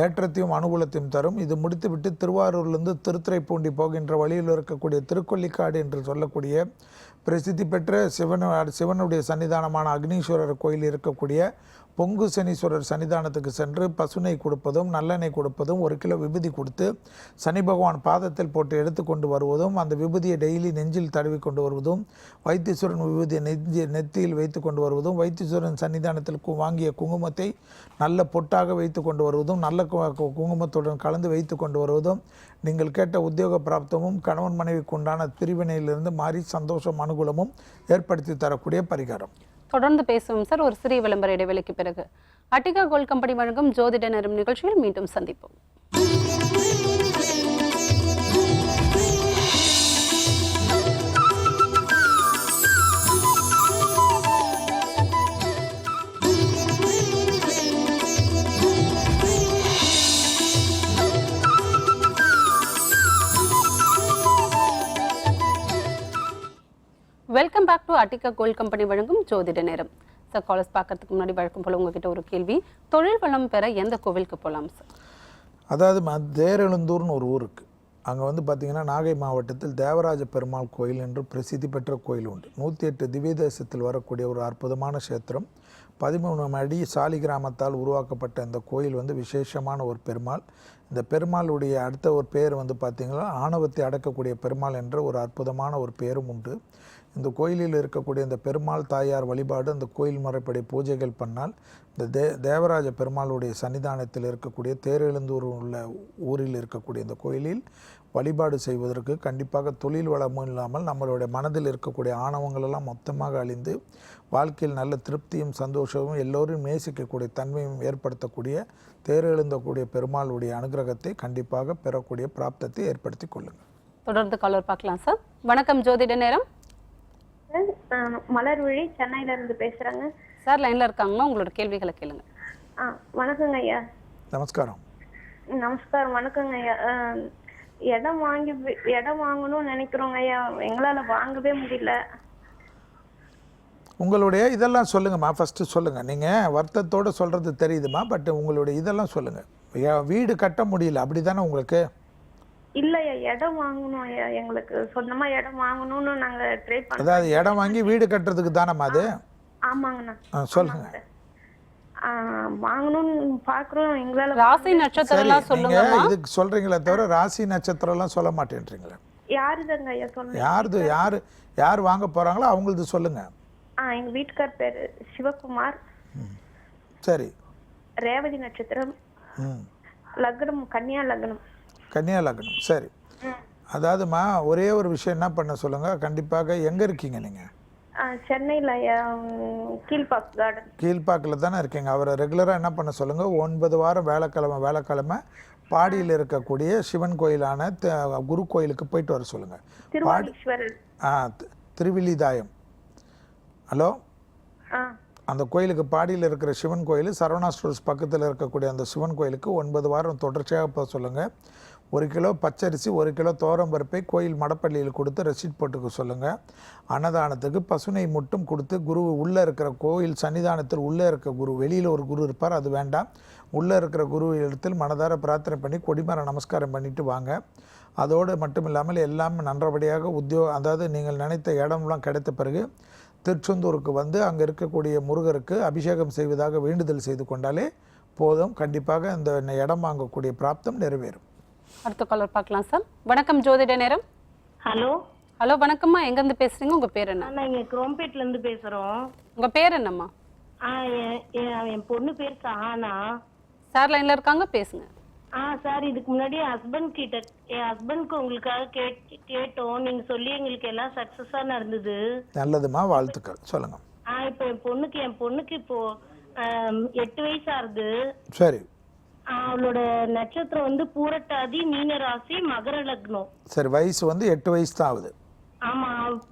ஏற்றத்தையும் அனுகூலத்தையும் தரும். இது முடித்துவிட்டு திருவாரூர்லேருந்து திருத்துறைப்பூண்டி போகின்ற வழியில் இருக்கக்கூடிய திருக்கொல்லிக்காடு என்று சொல்லக்கூடிய பிரசித்தி பெற்ற சிவனுடைய சன்னிதானமான அக்னீஸ்வரர் கோயில் இருக்கக்கூடிய பொங்கு சனீஸ்வரர் சன்னிதானத்துக்கு சென்று பசுனை கொடுப்பதும் நல்லெண்ணெய் கொடுப்பதும் 1 கிலோ விபூதி கொடுத்து சனி பகவான் பாதத்தில் போட்டு எடுத்துக்கொண்டு வருவதும் அந்த விபூதியை டெய்லி நெஞ்சில் தடவி கொண்டு வருவதும் வைத்தீஸ்வரன் விபூதியை நெத்தியில் வைத்து கொண்டு வருவதும் வைத்தீஸ்வரன் சன்னிதானத்தில் வாங்கிய குங்குமத்தை நல்ல பொட்டாக வைத்து கொண்டு வருவதும் நல்ல குங்குமத்துடன் கலந்து வைத்து கொண்டு வருவதும் நீங்கள் கேட்ட உத்தியோக பிராப்தமும் கணவன் மனைவிக்கு உண்டான பிரிவினையிலிருந்து மாறி சந்தோஷம் அனுகூலமும் ஏற்படுத்தி தரக்கூடிய பரிகாரம். தொடர்ந்து பேசுவோம் சார், ஒரு சிறிய விளம்பர இடைவெளிக்கு பிறகு. அட்டிகா கோல்ட் கம்பெனி வழங்கும் ஜோதிட நேரம் நிகழ்ச்சியில் மீண்டும் சந்திப்போம். Welcome back to Attica gold company வழங்கும் ஜோதிட நேரம். சார், காலர்ஸ் பார்க்கறதுக்கு முன்னாடி வழக்கம் போல உங்ககிட்ட ஒரு கேள்வி. தொழில் வளம் பெற எந்த கோவிலுக்கு போகலாம் சார்? அதாவது தேரெழுந்தூர்னு ஒரு ஊருக்கு, அங்கே வந்து பார்த்திங்கன்னா நாகை மாவட்டத்தில் தேவராஜ பெருமாள் கோயில் என்று பிரசித்தி பெற்ற கோயில் உண்டு. 108 திவ்ய தேசத்தில் வரக்கூடிய ஒரு அற்புதமான கஷேத்திரம். 13 அடி சாலி கிராமத்தால் உருவாக்கப்பட்ட இந்த கோயில் வந்து விசேஷமான ஒரு பெருமாள். இந்த பெருமாளுடைய அடுத்த ஒரு பேர் வந்து பார்த்திங்கன்னா ஆணவத்தை அடக்கக்கூடிய பெருமாள் என்ற ஒரு அற்புதமான ஒரு பேரும் உண்டு. இந்த கோயிலில் இருக்கக்கூடிய இந்த பெருமாள் தாயார் வழிபாடு, அந்த கோயில் முறைப்படி பூஜைகள் பண்ணால் இந்த தேவராஜ பெருமாளுடைய சன்னிதானத்தில் இருக்கக்கூடிய தேரெழுந்தூர் உள்ள ஊரில் இருக்கக்கூடிய இந்த கோயிலில் வழிபாடு செய்வதற்கு கண்டிப்பாக தொழில் வளமும் இல்லாமல் நம்மளுடைய மனதில் இருக்கக்கூடிய ஆணவங்களெல்லாம் மொத்தமாக அழிந்து வாழ்க்கையில் நல்ல திருப்தியும் சந்தோஷமும் எல்லோரும் நேசிக்கக்கூடிய தன்மையும் ஏற்படுத்தக்கூடிய தேரெழுந்தக்கூடிய பெருமாளுடைய அனுகிரகத்தை கண்டிப்பாக பெறக்கூடிய பிராப்தத்தை ஏற்படுத்தி கொள்ளுங்கள். தொடர்ந்து காலர் பார்க்கலாம் சார். வணக்கம், ஜோதிட நேரம். மலர்விழி சென்னையில இருந்து பேசுறேங்க சார். லைன்ல இருக்காங்கன்னா உங்களோட கேள்விகளை கேளுங்க. வணக்கங்க ஐயா. நமஸ்காரம். நமஸ்காரம். வணக்கங்க ஐயா. இடம் வாங்கணும்னு நினைக்கிறோங்க ஐயா, எங்களால வாங்கவே முடியல. உங்களுடைய இதெல்லாம் சொல்லுங்கம்மா. ஃபஸ்ட்டு சொல்லுங்கள். நீங்கள் வருத்தத்தோடு சொல்கிறது தெரியுதுமா, பட் உங்களுடைய இதெல்லாம் சொல்லுங்கள். வீடு கட்ட முடியல அப்படி தானே உங்களுக்கு? இல்லையா, இடம் வாங்கணும் ஐயா, எங்களுக்கு சொந்தமா இடம் வாங்கணும்னு நாங்க ட்ரை பண்ணோம். அதாவது இடம் வாங்கி வீடு கட்டுறதுக்கு தானம்மா அது? ஆமாங்கண்ணா. சொல்லுங்க. வாங்கணும்னு பாக்குறோம், எங்களால. ராசி நட்சத்திரம் எல்லாம் சொல்லுங்க. இதுக்கு சொல்றீங்களே தவிர ராசி நட்சத்திரம் எல்லாம் சொல்ல மாட்டேன்றீங்களே. யாருதாங்க ஐயா சொல்லுங்க? யார் வாங்க போறாங்களோ அவங்களுக்கு சொல்லுங்க. எங்க வீட்டுக்கார் பேரு சிவகுமார். சரி. ரேவதி நட்சத்திரம். லக்னம் கன்னியா லக்னம். கன்னியா லக்னம். சரி. அதாவதுமா ஒரே ஒரு விஷயம் என்ன பண்ண சொல்லுங்க. கண்டிப்பாக எங்க இருக்கீங்க நீங்க? சென்னையில் கீழ்பாக் கார்டன். கீழ்பாக்கில் தானே இருக்கீங்க. அவரை ரெகுலராக என்ன பண்ண சொல்லுங்க. 9 வாரம் வேலைக்கிழமை பாடியில் இருக்கக்கூடிய சிவன் கோயிலான குரு கோயிலுக்கு போயிட்டு வர சொல்லுங்க. திருவில்லிதாயம். ஹலோ, அந்த கோயிலுக்கு பாடியில் இருக்கிற சிவன் கோயில் சரவணா ஸ்டோர்ஸ் பக்கத்தில் இருக்கக்கூடிய அந்த சிவன் கோயிலுக்கு 9 வாரம் தொடர்ச்சியாக போக சொல்லுங்கள். 1 கிலோ பச்சரிசி 1 கிலோ பருப்பை கோயில் மடப்பள்ளியில் கொடுத்து ரெசிப்ட் போட்டுக்க சொல்லுங்கள். அன்னதானத்துக்கு பசுனை மட்டும் கொடுத்து குரு உள்ளே இருக்கிற கோயில் சன்னிதானத்தில் உள்ளே இருக்க குரு, வெளியில் ஒரு குரு இருப்பார், அது வேண்டாம். உள்ளே இருக்கிற குரு இடத்தில் மனதார பிரார்த்தனை பண்ணி கொடிமர நமஸ்காரம் பண்ணிவிட்டு வாங்க. அதோடு மட்டும் இல்லாமல் எல்லாம் நன்றபடியாக அதாவது நீங்கள் நினைத்த இடம்லாம் கிடைத்த பிறகு திருச்செந்தூருக்கு வந்து அங்கே இருக்கக்கூடிய முருகருக்கு அபிஷேகம் செய்வதாக வேண்டுதல் செய்து கொண்டாலே போதும். கண்டிப்பாக இந்த இடம் வாங்கக்கூடிய பிராப்தம் நிறைவேறும். அடுத்த காலர் பார்க்கலாம் சார். வணக்கம், ஜோதிட நேரம். ஹலோ. ஹலோ, வணக்கம்மா. எங்கேருந்து பேசுறீங்க? உங்கள் பேர் என்ன? நான் இங்கே குரோம்பேட்லேருந்து பேசுகிறோம். உங்கள் பேர் என்னம்மா? என் பொண்ணு பேர் சஹானா. சார் லைனில் இருக்காங்க, பேசுங்க. சார், இதுக்கு முன்னாடி என் ஹஸ்பண்ட்க்கு உங்களுக்காக கேட்டோம். நீங்கள் சொல்லி எங்களுக்கு எல்லாம் சக்ஸஸாக நடந்தது. நல்லதுமா, வாழ்த்துக்கள். சொல்லுங்க. இப்போ என் பொண்ணுக்கு இப்போ 8 வயசு ஆகுது. சரி அவளோட நட்சத்திரம் வந்து பூரட்டாதி, மீன ராசி, மகர லக்னம். சரி, வயசு வந்து 8 வயசு தான் ஆகுது. ஆமா,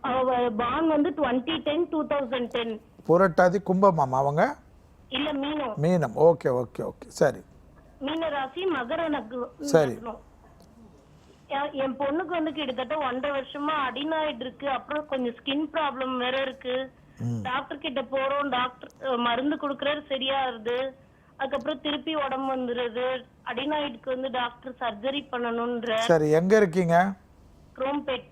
அவ பான் வந்து 2010. புரட்டாதி கும்பமாமா அவங்க? இல்ல மீனம். மீனம். Okay okay okay. சரி, மீன ராசி, மகர சரி. லக்னம். என் பொண்ணுக்கு வந்து கிட்டத்தட்ட 1.5 வருஷமா அடினாய்டு இருக்கு. அப்புறம் கொஞ்சம் ஸ்கின் ப்ராப்ளம் வேற இருக்கு. டாக்டர் கிட்ட போறோம், டாக்டர் மருந்து கொடுக்கறாரு, சரியாருது. அதுக்கப்புறம் திருப்பி உடம்பு வந்துருது. அடினாய்டுக்கு வந்து டாக்டர் சர்ஜரி பண்ணணும்ன்ற. சரி, எங்க இருக்கீங்க? குரோம்பேட்.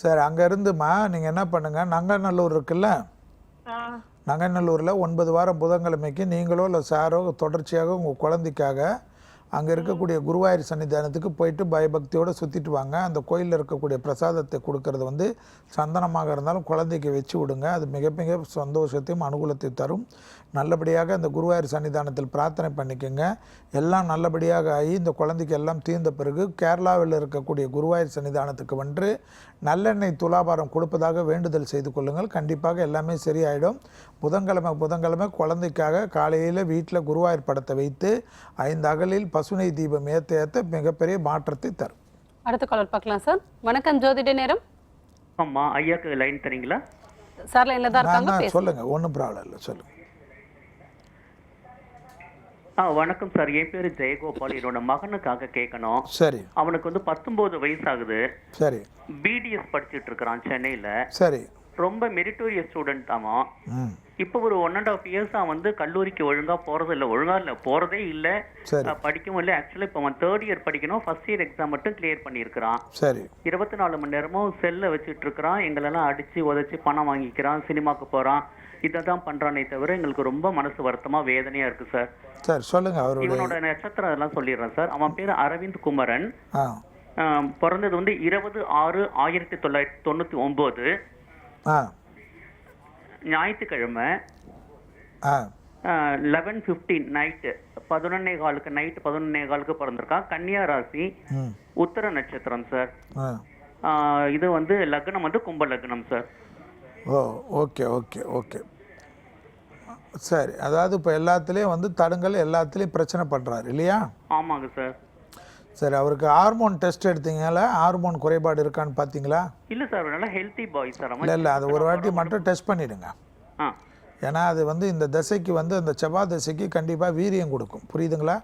சரி, அங்க இருந்துமா நீங்க என்ன பண்ணுங்க, நங்கநல்லூர் இருக்குல்ல, நங்கநல்லூரில் 9 வாரம் புதன்கிழமைக்கு நீங்களோ இல்லை சாரோ தொடர்ச்சியாக உங்கள் குழந்தைக்காக அங்கே இருக்கக்கூடிய குருவாயூர் சன்னிதானத்துக்கு போயிட்டு பயபக்தியோடு சுற்றிட்டு வாங்க. அந்த கோயிலில் இருக்கக்கூடிய பிரசாதத்தை கொடுக்கறது வந்து சந்தனமாக இருந்தாலும் குழந்தைக்கு வச்சு விடுங்க. அது மிக மிக சந்தோஷத்தையும் அனுகூலத்தையும் தரும். நல்லபடியாக அந்த குருவாயூர் சன்னிதானத்தில் பிரார்த்தனை பண்ணிக்கோங்க. எல்லாம் நல்லபடியாக ஆகி இந்த குழந்தைக்கு எல்லாம் தீர்ந்த பிறகு கேரளாவில் இருக்கக்கூடிய குருவாயூர் சன்னிதானத்துக்கு வந்து நல்லெண்ணெய் துலாபாரம் கொடுப்பதாக வேண்டுதல் செய்து கொள்ளுங்கள். கண்டிப்பாக எல்லாமே சரியாயிடும். புதன்கிழமை குழந்தைக்காக காலையில் வீட்டில் குருவாயூர் படத்தை வைத்து 5 அகலில் பசுனை தீபம் ஏற்ற மிகப்பெரிய மாற்றத்தை தரும். அடுத்த காலர் பார்க்கலாம் சார். வணக்கம், ஜோதிட நேரம். ஆமா, ஐயாக்கு லைன் தரீங்களா? சார் லைன்ல தான் இருக்காங்க, சொல்லுங்க. ஒன்றும் ப்ராப்ளம் இல்லை, சொல்லுங்க. வணக்கம் சார், என் பேரு ஜெயகோபால். என்னோட மகனுக்காக கேட்கணும். சரி. அவனுக்கு வந்து 19 வயசு ஆகுது. சரி. பிடிஎஸ் படிச்சுட்டு இருக்கிறான் சென்னையில. சரி. ரொம்ப மெரிட்டோரியஸ் ஸ்டூடெண்ட் தாமா. இப்போ ஒரு 1.5 இயர்ஸா வந்து கல்லூரிக்கு ஒழுங்கா போறதே இல்ல, படிக்கவும் இல்லை. ஆக்சுவலா இப்போ அவன் 3rd இயர் படிக்கணும். ஃபர்ஸ்ட் இயர் எக்ஸாம் மட்டும் கிளியர் பண்ணியிருக்கிறான். சரி. 24 மணி நேரமும் செல்ல வச்சுட்டு இருக்கிறான். எங்களெல்லாம் அடிச்சு உதச்சி பணம் வாங்கிக்கிறான், சினிமாக்கு போறான். இதான் பண்றானே தவிர எங்களுக்கு ரொம்ப மனசு வருத்தமா வேதனையா இருக்கு சார். சார் சொல்லுங்க. இவனோட நட்சத்திரம் அதெல்லாம் சொல்லிடுறேன் சார். அவன் பேரு அரவிந்த் குமரன். பிறந்தது வந்து 20/6/1999 ஞாயிற்றுக்கிழமை 11:15 நைட்டு 11:15 பிறந்திருக்கான். கன்னியா ராசி, உத்தர நட்சத்திரம் சார். இது வந்து லக்னம் வந்து கும்ப லக்னம் சார். ஓ, ஓகே ஓகே ஓகே. சரி, அதாவது இப்போ எல்லாத்துலேயும் வந்து தடங்கள் எல்லாத்துலேயும் பிரச்சனை பண்ணுறாரு இல்லையா? ஆமாங்க சார். சரி, அவருக்கு ஹார்மோன் டெஸ்ட் எடுத்தீங்களா? ஹார்மோன் குறைபாடு இருக்கான்னு பார்த்தீங்களா? இல்லை சார், நல்லா ஹெல்த்தி பாய் சார். இல்லை, அது ஒரு வாட்டி மட்டும் டெஸ்ட் பண்ணிவிடுங்க. ஏன்னா அது வந்து இந்த தசைக்கு வந்து அந்த செவ்வாய் தசைக்கு கண்டிப்பாக வீரியம் கொடுக்கும். புரியுதுங்களா?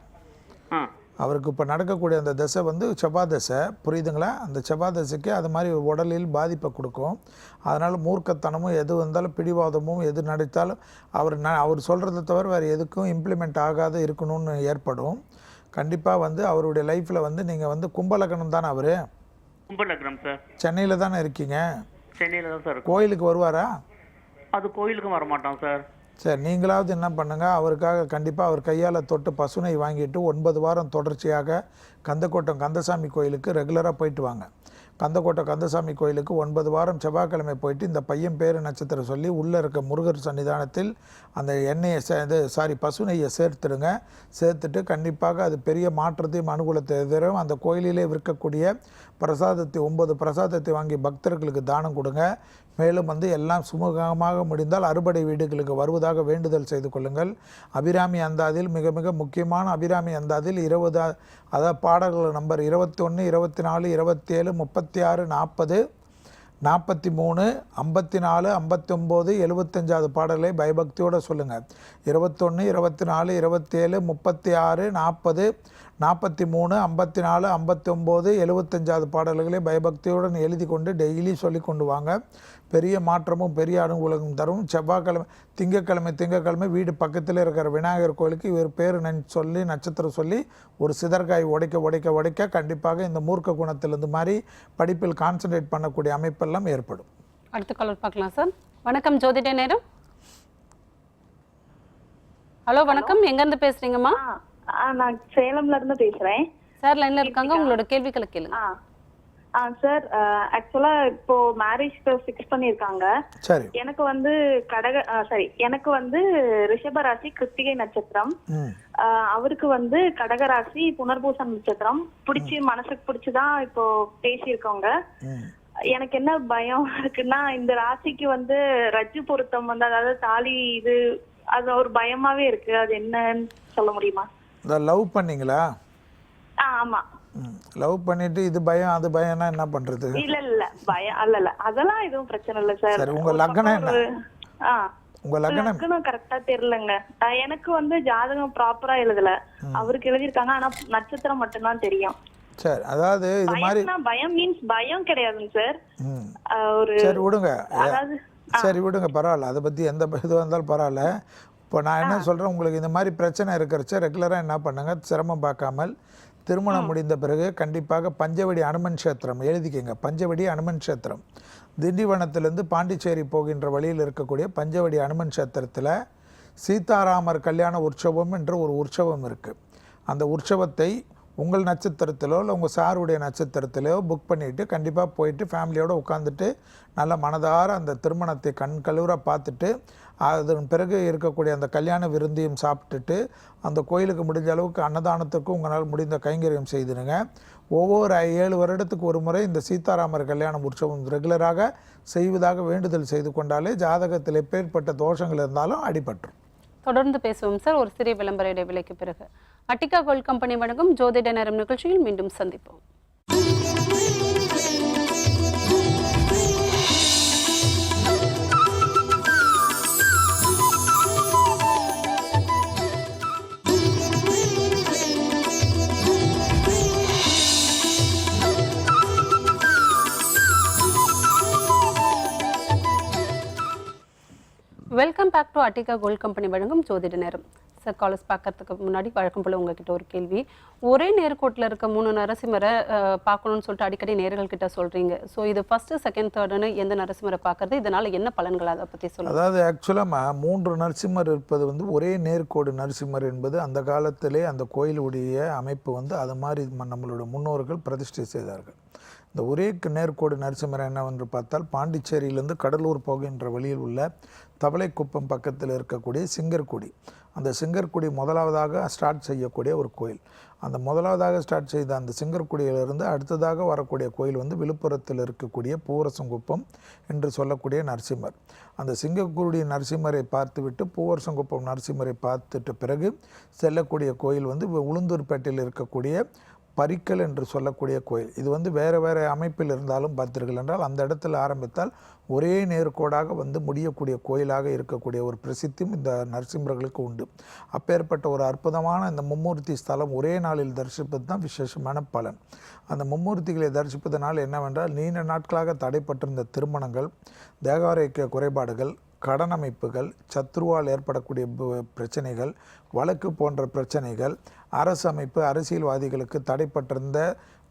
அவருக்கு இப்போ நடக்கக்கூடிய அந்த தசை வந்து செவ்வாய் தசை, புரியுதுங்களா? அந்த செவ்வாய் தசைக்கு அது மாதிரி உடலில் பாதிப்பை கொடுக்கும். அதனால் மூர்க்கத்தனமும் எது வந்தாலும் பிடிவாதமும் எது நடித்தாலும் அவர் சொல்கிறத தவிர வேறு எதுக்கும் இம்ப்ளிமெண்ட் ஆகாத இருக்கணும்னு ஏற்படும். கண்டிப்பாக வந்து அவருடைய லைஃப்பில் வந்து நீங்கள் வந்து கும்பலக்கணம் தானே? அவர் கும்பலக்கணம் சார். சென்னையில் தானே இருக்கீங்க? சென்னையில் தான் சார். கோயிலுக்கு வருவாரா? அது கோயிலுக்கும் வரமாட்டான் சார். சரி, நீங்களாவது என்ன பண்ணுங்கள், அவருக்காக கண்டிப்பாக அவர் கையால் தொட்டு பசுனை வாங்கிட்டு 9 வாரம் தொடர்ச்சியாக கந்தக்கோட்டம் கந்தசாமி கோயிலுக்கு ரெகுலராக போயிட்டு வாங்க. கந்தக்கோட்டை கந்தசாமி கோயிலுக்கு 9 வாரம் செவ்வாய்க்கிழமை போயிட்டு இந்த பையன் பேர் நட்சத்திரம் சொல்லி உள்ளே இருக்க முருகர் சன்னிதானத்தில் அந்த எண்ணெயை பசுனையை சேர்த்துடுங்க. சேர்த்துட்டு கண்டிப்பாக அது பெரிய மாற்றத்தையும் அனுகூலத்தை தரும். அந்த கோயிலிலே விற்கக்கூடிய பிரசாதத்தை 9 பிரசாதத்தை வாங்கி பக்தர்களுக்கு தானம் கொடுங்க. மேலும் வந்து எல்லாம் சுமூகமாக முடிந்தால் அறுபடை வீடுகளுக்கு வருவதாக வேண்டுதல் செய்து கொள்ளுங்கள். அபிராமி அந்தாதில் மிக மிக முக்கியமான அபிராமி அந்தாதில் 20 அதாவது பாடல்கள் நம்பர் 21, 24, 27, 36, 40, 43, 54, 59, 75 பாடல்களை பயபக்தியோடு சொல்லுங்கள். 21, 24, 27, 36, 40, 43, 54, 59, 75 பாடல்களை பயபக்தியுடன் எழுதி கொண்டு டெய்லி சொல்லி கொண்டு வாங்க. பெரிய மாற்றமும் பெரிய அனுகூலமும் தரும். செவ்வாய்க்கிழமை திங்கக்கிழமை வீடு பக்கத்தில் இருக்கிற விநாயகர் கோயிலுக்கு இவர் பேர் சொல்லி நட்சத்திரம் சொல்லி ஒரு சிதற்காய் உடைக்க கண்டிப்பாக இந்த மூர்க்க குணத்திலிருந்து மாதிரி படிப்பில் கான்சன்ட்ரேட் பண்ணக்கூடிய அமைப்பெல்லாம் ஏற்படும். அடுத்த காலர் பார்க்கலாம் சார். வணக்கம், ஜோதிட நேரம். ஹலோ, வணக்கம். எங்கேருந்து பேசுறீங்கம்மா? நான் சேலம்ல இருந்து பேசுறேன் சார். லைன்ல இருக்காங்க, உங்களோட கேள்விகளை கேளுங்க. சார், ஆக்சுவலா இப்போ மேரேஜ் ஃபிக்ஸ் பண்ணிருக்காங்க. எனக்கு வந்து எனக்கு வந்து ரிஷபராசி கிருத்திகை நட்சத்திரம், அவருக்கு வந்து கடகராசி புனர்பூசம் நட்சத்திரம். மனசுக்கு பிடிச்சுதான் இப்போ பேசியிருக்கோங்க. எனக்கு என்ன பயம் இருக்குன்னா இந்த ராசிக்கு வந்து ரஜ்ஜு பொருத்தம் வந்து அதாவது தாலி இது அது ஒரு பயமாவே இருக்கு. அது என்னன்னு சொல்ல முடியுமா? லவ் பண்ணீங்களா? ஆமா. லவ் பண்ணிட்டு இது பயம் அது பயம்னா என்ன பண்றது? இல்ல பயம் அல்ல அதெல்லாம் எதுவும் பிரச்சனை இல்ல சார். சரி, உங்க லக்னம் என்ன? உங்க லக்னம் கரெக்டா தெரியலங்க. எனக்கு வந்து ஜாதகம் ப்ராப்பரா எழுதல, அவருக்கு எழுதிருக்காங்க. ஆனா நட்சத்திரம் மட்டும்தான் தெரியும். சரி, அதாவது இது மாதிரி பயம் மீன்ஸ் பயம் கிடையாதுங்க சார். ஒரு சரி விடுங்க, சரி விடுங்க, பரவாயில்ல. அதை பத்தி எந்த இதுவாக இருந்தாலும் பரவாயில்ல. இப்போ நான் என்ன சொல்றேன், உங்களுக்கு இந்த மாதிரி பிரச்சனை இருக்கிறச்ச ரெகுலராக என்ன பண்ணுங்க, சிரமம் பார்க்காமல் திருமணம் முடிந்த பிறகு கண்டிப்பாக பஞ்சவடி அனுமன் கஷேத்திரம் எழுதிக்கங்க. பஞ்சவடி அனுமன் கஷேத்திரம் திண்டிவனத்திலிருந்து பாண்டிச்சேரி போகின்ற வழியில் இருக்கக்கூடிய பஞ்சவடி அனுமன் கஷேத்திரத்தில் சீதாராமர் கல்யாண உற்சவம் என்ற ஒரு உற்சவம் இருக்குது. அந்த உற்சவத்தை உங்கள் நட்சத்திரத்திலோ இல்லை உங்கள் சாருடைய நட்சத்திரத்திலோ புக் பண்ணிவிட்டு கண்டிப்பாக போயிட்டு ஃபேமிலியோடு உட்காந்துட்டு நல்ல மனதார அந்த திருமணத்தை கண் கழுவுற பார்த்துட்டு அதன் பிறகு இருக்கக்கூடிய அந்த கல்யாண விருந்தையும் சாப்பிட்டுட்டு அந்த கோயிலுக்கு முடிஞ்ச அளவுக்கு அன்னதானத்துக்கும் உங்களால் முடிந்த கைங்கரியம் செய்துடுங்க. ஒவ்வொரு 7 வருடத்துக்கு ஒரு முறை இந்த சீதாராமர் கல்யாண உற்சவம் ரெகுலராக செய்வதாக வேண்டுதல் செய்து கொண்டாலே ஜாதகத்தில் எப்பேற்பட்ட தோஷங்கள் இருந்தாலும் அடிபட்டுரும். தொடர்ந்து பேசுவோம் சார், ஒரு சிறிய விளம்பர இடைவேளைக்கு பிறகு. அட்டிகா கோல்ட் கம்பெனி வழங்கும் ஜோதிட நேரம் நிகழ்ச்சியில் மீண்டும் சந்திப்போம். Welcome back to Attica gold company வழங்கும் ஜோதிட நேரம். சார், காலர்ஸ் பார்க்கறதுக்கு முன்னாடி வழக்கம் போல் உங்ககிட்ட ஒரு கேள்வி. ஒரே நேர்கோட்டில் இருக்க 3 நரசிம்மரை பார்க்கணும்னு சொல்லிட்டு அடிக்கடி நேர்கள் கிட்ட சொல்கிறீங்க. ஸோ இது ஃபஸ்ட்டு செகண்ட் தேர்டுன்னு எந்த நரசிம்மரை பார்க்கறது, இதனால் என்ன பலன்கள் அதை பற்றி சொல்லுங்கள். அதாவது ஆக்சுவலாக 3 நரசிம்மர் இருப்பது வந்து ஒரே நேர்கோடு நரசிம்மர் என்பது அந்த காலத்திலே அந்த கோயிலுடைய அமைப்பு வந்து அது மாதிரி நம்மளோட முன்னோர்கள் பிரதிஷ்டை செய்தார்கள். இந்த ஒரே நேர்கோடு நரசிம்மர் என்னவென்று பார்த்தால் பாண்டிச்சேரியிலேருந்து கடலூர் போகின்ற வழியில் உள்ள தவளைக்குப்பம் பக்கத்தில் இருக்கக்கூடிய சிங்கர்குடி. அந்த சிங்கர்குடி முதலாவதாக ஸ்டார்ட் செய்யக்கூடிய ஒரு கோயில். அந்த முதலாவதாக ஸ்டார்ட் செய்த அந்த சிங்கர்குடியிலிருந்து அடுத்ததாக வரக்கூடிய கோயில் வந்து விழுப்புரத்தில் இருக்கக்கூடிய பூவரசங்குப்பம் என்று சொல்லக்கூடிய நரசிம்மர். அந்த சிங்கர்குடி நரசிம்மரை பார்த்துவிட்டு பூவரசங்குப்பம் நரசிம்மரை பார்த்துட்டு பிறகு செல்லக்கூடிய கோயில் வந்து உளுந்தூர்பேட்டையில் இருக்கக்கூடிய பரிக்கல் என்று சொல்லக்கூடிய கோயில். இது வந்து வேறு வேறு அமைப்பில் இருந்தாலும் பார்த்தீர்கள் என்றால் அந்த இடத்துல ஆரம்பித்தால் ஒரே நேர்கோடாக வந்து முடியக்கூடிய கோயிலாக இருக்கக்கூடிய ஒரு பிரசித்தியும் இந்த நரசிம்மர்களுக்கு உண்டு. அப்பேற்பட்ட ஒரு அற்புதமான இந்த மும்மூர்த்தி ஸ்தலம் ஒரே நாளில் தரிசிப்பது தான் விசேஷமான பலன். அந்த மும்மூர்த்திகளை தரிசிப்பதனால் என்னவென்றால் நீண்ட நாட்களாக தடைப்பட்டிருந்த திருமணங்கள், தேகாரோக்கிய குறைபாடுகள், கடன் அமைப்புகள், சத்ருவால் ஏற்படக்கூடிய பிரச்சனைகள், வழக்கு போன்ற பிரச்சனைகள், அரசு அமைப்பு அரசியல்வாதிகளுக்கு தடைப்பட்டிருந்த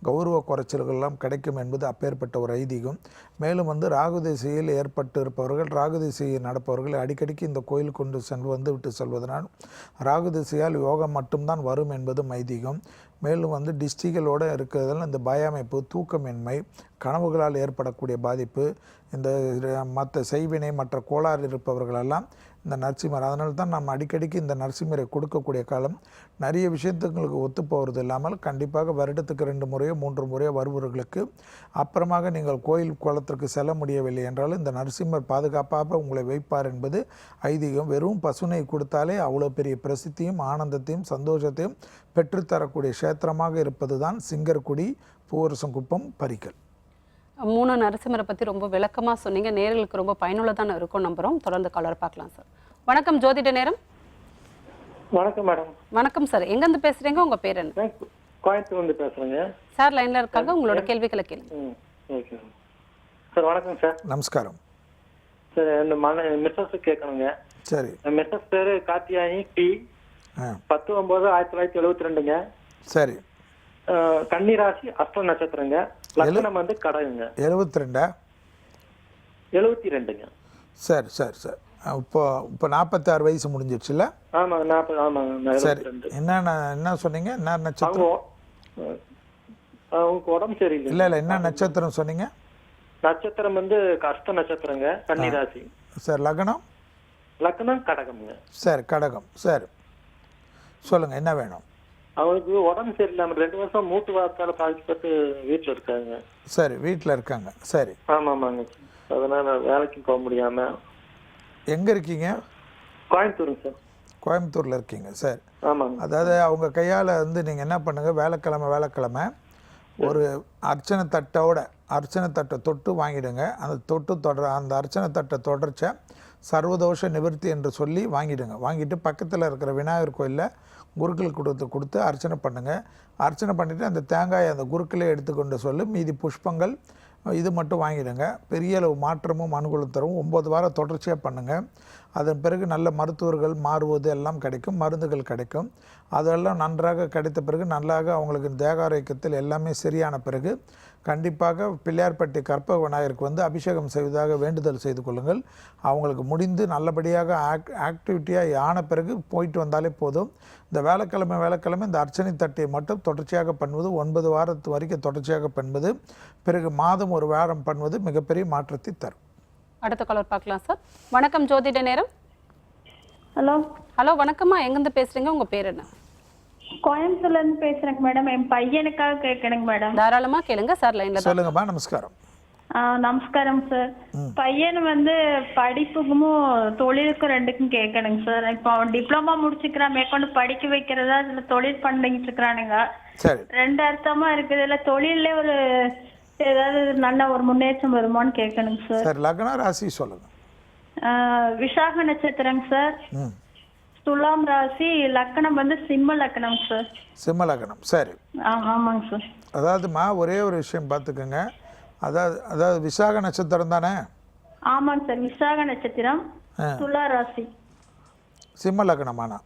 கௌரவ குறைச்சல்கள்லாம் கிடைக்கும் என்பது அப்பேற்பட்ட ஒரு ஐதீகம். மேலும் வந்து ராகு திசையில் ஏற்பட்டு இருப்பவர்கள், ராகு திசையில் நடப்பவர்கள் அடிக்கடிக்கு இந்த கோயில் கொண்டு வந்து விட்டு செல்வதனால் ராகு திசையால் யோகம் மட்டும்தான் வரும் என்பதும் ஐதீகம். மேலும் வந்து டிஸ்டிகளோடு இருக்கிறதால் இந்த பய அமைப்பு, தூக்கமின்மை, கனவுகளால் ஏற்படக்கூடிய பாதிப்பு, இந்த மற்ற செய்வினை மற்ற கோளாறு இருப்பவர்களெல்லாம் இந்த நரசிம்மர். அதனால தான் நம்ம அடிக்கடிக்கு இந்த நரசிம்மரை கொடுக்கக்கூடிய காலம். நிறைய விஷயத்துங்களுக்கு ஒத்து போகிறது இல்லாமல் கண்டிப்பாக வருடத்துக்கு 2 முறையோ 3 முறையோ வருபவர்களுக்கு அப்புறமாக நீங்கள் கோயில் குளத்திற்கு செல்ல முடியவில்லை என்றாலும் இந்த நரசிம்மர் பாதுகாப்பாக உங்களை வைப்பார் என்பது ஐதீகம். வெறும் பசுனை கொடுத்தாலே அவ்வளோ பெரிய பிரசித்தியும் ஆனந்தத்தையும் சந்தோஷத்தையும் பெற்றுத்தரக்கூடிய க்ஷேத்திரமாக இருப்பது தான் சிங்கர்குடி, பூவரசங்குப்பம், பரிக்கல். 3 நரசிம்மரை பற்றி ரொம்ப விளக்கமாக சொன்னீங்க. நேர்களுக்கு ரொம்ப பயனுள்ளதான இருக்கும் நம்புகிறோம். தொடர்ந்து காலர் பார்க்கலாம் சார். வணக்கம், ஜோதிட நேரம். வணக்கம் மேடம். வணக்கம் சார், எங்கேருந்து பேசுகிறீங்க, உங்கள் பேர் என்ன? கோயம்புத்தூர்லேருந்து பேசுகிறேங்க சார். லைனில் இருக்காங்க, உங்களோட கேள்விகளை கேளுங்க. Okay sir. வணக்கம் சார். நமஸ்காரம் சார். இந்த மிஸ்ஸஸ் கேட்கணுங்க. சரி. மிஸ்ஸஸ் பேர் காத்தியாயி டி, 10/9/1972ங்க. சரி. கன்னிராசி அஸ்த நட்சத்திரங்க. லக்னம் வந்து கடகங்க. 72ங்க. சரி சரி சரி. இப்போ 46 வயசு முடிஞ்சிடுச்சுல்ல? ஆமாங்க, 40. ஆமாங்க. சரி. என்ன சொன்னீங்க? என்ன நட்சத்திரம்? அவங்க உடம்பு சரியில்லை. இல்லை இல்லை, என்ன நட்சத்திரம் சொன்னீங்க? நட்சத்திரம் வந்து அஸ்த நட்சத்திரங்க, கன்னிராசி. சார், லக்னம்? லக்னம் கடகம்ங்க. சரி, கடகம். சரி, சொல்லுங்க, என்ன வேணும்? அவங்களுக்கு உடம்பு சரியில்லாம 2 வருஷம் மூட்டு வாரத்தால பாதிக்கப்பட்டு வீட்டுல இருக்காங்க. சரி, வீட்டில் இருக்காங்க. சரி, ஆமாங்க. அதனால வேலைக்கும் போக முடியாம. எங்கே இருக்கீங்க? கோயம்புத்தூருங்க சார். கோயம்புத்தூரில் இருக்கீங்க. சரி, ஆமாங்க. அதாவது அவங்க கையால் வந்து நீங்கள் என்ன பண்ணுங்கள், வேலைக்கிழமை ஒரு அர்ச்சனை தட்டை தொட்டு வாங்கிடுங்க. அந்த அர்ச்சனை தட்டை தொடர்ச்ச சர்வதோஷ நிவர்த்தி என்று சொல்லி வாங்கிட்டு பக்கத்தில் இருக்கிற விநாயகர் கோயிலில் குருக்களுக்கு கொடுத்து அர்ச்சனை பண்ணுங்கள். அர்ச்சனை பண்ணிவிட்டு அந்த தேங்காயை அந்த குருக்களே எடுத்துக்கொண்டு சொல்லி மீதி புஷ்பங்கள் இது மட்டும் வாங்கிடுங்க. பெரிய அளவு மாற்றமும் அனுகூலம் தரும். 9 வாரம் தொடர்ச்சியாக பண்ணுங்கள். அதன் பிறகு நல்ல மருத்துவர்கள் மாறுவது எல்லாம் கிடைக்கும், மருந்துகள் கிடைக்கும். அதெல்லாம் நன்றாக கிடைத்த பிறகு நல்லாக அவங்களுக்கு தேகாரோக்கியத்தில் எல்லாமே சரியான பிறகு கண்டிப்பாக பிள்ளையார்பட்டி கற்பக விநாயகருக்கு வந்து அபிஷேகம் செய்வதாக வேண்டுதல் செய்து கொள்ளுங்கள். அவங்களுக்கு முடிந்து நல்லபடியாக ஆக்டிவிட்டியாக ஆன பிறகு போயிட்டு வந்தாலே போதும். இந்த வேலைக்கிழமை இந்த அர்ச்சனை தட்டை மட்டும் தொடர்ச்சியாக பண்ணுவது 9 வாரத்து வரைக்கும் தொடர்ச்சியாக பண்ணுவது, பிறகு மாதம் 1 வாரம் பண்ணுவது மிகப்பெரிய மாற்றத்தை தரும். அடுத்த காலர் பார்க்கலாம் சார். வணக்கம் ஜோதிட நேரம். ஹலோ வணக்கம்மா, எங்கேருந்து பேசுறீங்க, உங்க பேர் என்ன? கோயம்புத்தூர்ல இருந்து பேசுறேங்க மேடம். என் பையனுக்காக கேட்கணுங்க மேடம். தாராளமா கேளுங்க சார். லைன்ல சொல்லுங்கம்மா. நமஸ்காரம். நமஸ்காரம் சார். பையன் வந்து படிப்புக்கும் தொழிலுக்கும் 2க்கும் கேட்கணுங்க சார். இப்போ அவன் டிப்ளமா முடிச்சுக்கிறான், மேற்கொண்டு படிக்க வைக்கிறதா இதுல தொழில் பண்ணிட்டு இருக்கிறானுங்க. சரி, 2 அர்த்தமா இருக்குது. இல்ல தொழிலே ஒரு ஏதாவது நல்ல ஒரு முன்னேற்றம் வருமான்னு கேட்கணுங்க சார். சரி, லக்ன ராசி சொல்லுங்க. விசாக நட்சத்திரங்க சார். துலாம் ராசி, லக்னம் வந்து சிம்ம லக்னம் சார். சிம்ம லக்னம். சரி, ஆமாங்க சார். அதாவதுமா ஒரே ஒரு விஷயம் பார்த்துக்கோங்க. அதாவது விசாக நட்சத்திரம் தானே? ஆமாங்க சார், விசாக நட்சத்திரம், துலா ராசி, சிம்ம லக்னமானா?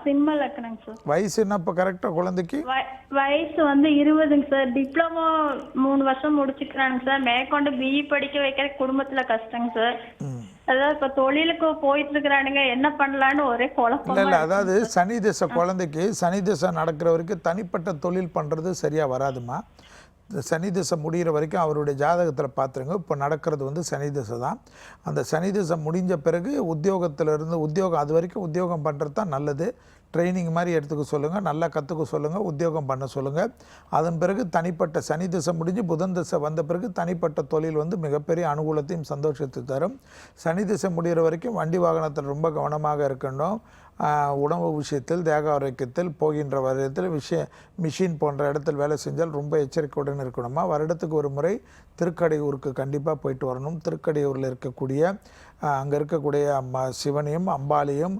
சிம்ம லக்னங்க சார். வயசு என்ன இப்போ கரெக்டாக குழந்தைக்கு? வயசு வந்து 20ங்க சார். டிப்ளமோ 3 வருஷம் முடிச்சுக்கிறானுங்க சார். மேற்கொண்டு பிஇ படிக்க வைக்கிற குடும்பத்துல கஷ்டங்க சார். அதாவது இப்ப தொழிலுக்கு போயிட்டு இருக்கிறானுங்க, என்ன பண்ணலான்னு ஒரே குழப்பம். இல்லை, அதாவது சனி திசை குழந்தைக்கு சனி திசை நடக்கிற வரைக்கும் தனிப்பட்ட தொழில் பண்ணுறது சரியாக வராதுமா. சனி திசை முடிகிற வரைக்கும் அவருடைய ஜாதகத்தில் பார்த்துருங்க. இப்போ நடக்கிறது வந்து சனி திசை தான். அந்த சனி திசை முடிஞ்ச பிறகு உத்தியோகம் அது வரைக்கும் உத்தியோகம் பண்ணுறது தான் நல்லது. ட்ரைனிங் மாதிரி எடுத்துக்க சொல்லுங்கள், நல்லா கற்றுக்க சொல்லுங்கள், உத்தியோகம் பண்ண சொல்லுங்கள். அதன் பிறகு தனிப்பட்ட சனி திசை முடிஞ்சு புதன் திசை வந்த பிறகு தனிப்பட்ட தொழில் வந்து மிகப்பெரிய அனுகூலத்தையும் சந்தோஷத்தை தரும். சனி திசை முடிகிற வரைக்கும் வண்டி வாகனத்தில் ரொம்ப கவனமாக இருக்கணும். உணவு விஷயத்தில், தேக ஆரோக்கியத்தில், போகின்ற வருடத்தில் மிஷின் போன்ற இடத்தில் வேலை செஞ்சால் ரொம்ப எச்சரிக்கையுடன் இருக்கணுமா. வருடத்துக்கு ஒரு முறை திருக்கடையூருக்கு கண்டிப்பாக போயிட்டு வரணும். திருக்கடையூரில் இருக்கக்கூடிய அங்கே இருக்கக்கூடிய சிவனையும் அம்பாளையும்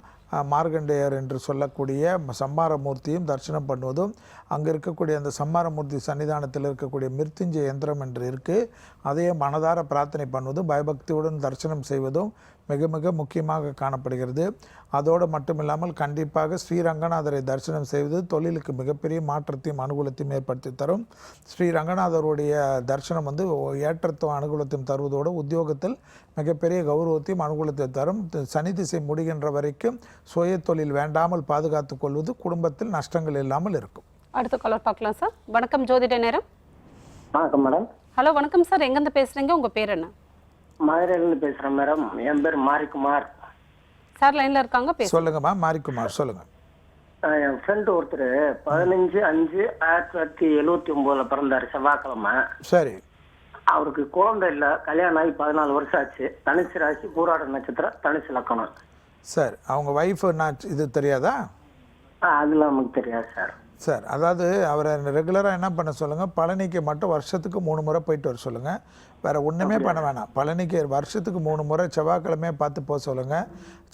மார்கண்டேயர் என்று சொல்லக்கூடிய சம்மாரமூர்த்தியும் தரிசனம் பண்ணுவதும், அங்கே இருக்கக்கூடிய அந்த சம்மாரமூர்த்தி சன்னிதானத்தில் இருக்கக்கூடிய மிருத்யுஞ்சய யந்திரம் என்று இருக்குது, அதையே மனதார பிரார்த்தனை பண்ணுவதும் பயபக்தியுடன் தரிசனம் செய்வதும் மிக மிக முக்கியமாக காணப்படுகிறது. அதோடு மட்டுமில்லாமல் கண்டிப்பாக ஸ்ரீரங்கநாதரை தரிசனம் செய்வது தொழிலுக்கு மிகப்பெரிய மாற்றத்தையும் அனுகூலத்தையும் ஏற்படுத்தி தரும். ஸ்ரீரங்கநாதருடைய தரிசனம் வந்து ஏற்றத்துவம் அனுகூலத்தையும் தருவதோடு உத்தியோகத்தில் மிகப்பெரிய கௌரவத்தையும் அனுகூலத்தை தரும். சனி திசை முடிகின்ற வரைக்கும் சுய தொழில் வேண்டாமல் பாதுகாத்து கொள்வது குடும்பத்தில் நஷ்டங்கள் இல்லாமல் இருக்கும். அடுத்த காலர் பார்க்கலாம் சார். வணக்கம் ஜோதிட நேரம். வணக்கம் மேடம். ஹலோ வணக்கம் சார், எங்கேருந்து பேசுறீங்க, உங்க பேர் என்ன? மதுரையிலிருந்து பேசுறேன் மேடம். என் பேர் மாரிக்குமார் சார். லைன்ல இருக்காங்க, சொல்லுங்கம்மா. மாரிக்குமார் சொல்லுங்க. என் ஃப்ரெண்டு ஒருத்தர் 15/5/1979 பிறந்தாரு, செவ்வாய்க்கிழமை. சரி. அவருக்கு குழந்தை இல்லை, கல்யாணம் ஆகி 14 வருஷம் ஆச்சு. தனுசு ராசி, பூராட நட்சத்திரம், தனுசு லக்கணம். சார், அவங்க ஒய்ஃப் இது தெரியாதா? அதெல்லாம் நமக்கு தெரியாது சார். சார், அதாவது அவரை ரெகுலராக என்ன பண்ண சொல்லுங்கள், பழனிக்கு மட்டும் வருஷத்துக்கு 3 முறை போயிட்டு வர சொல்லுங்கள். வேறு ஒன்றுமே பண்ண வேணாம். பழனிக்கு வருஷத்துக்கு 3 முறை செவ்வாய்க்கிழமையை பார்த்து போக சொல்லுங்கள்.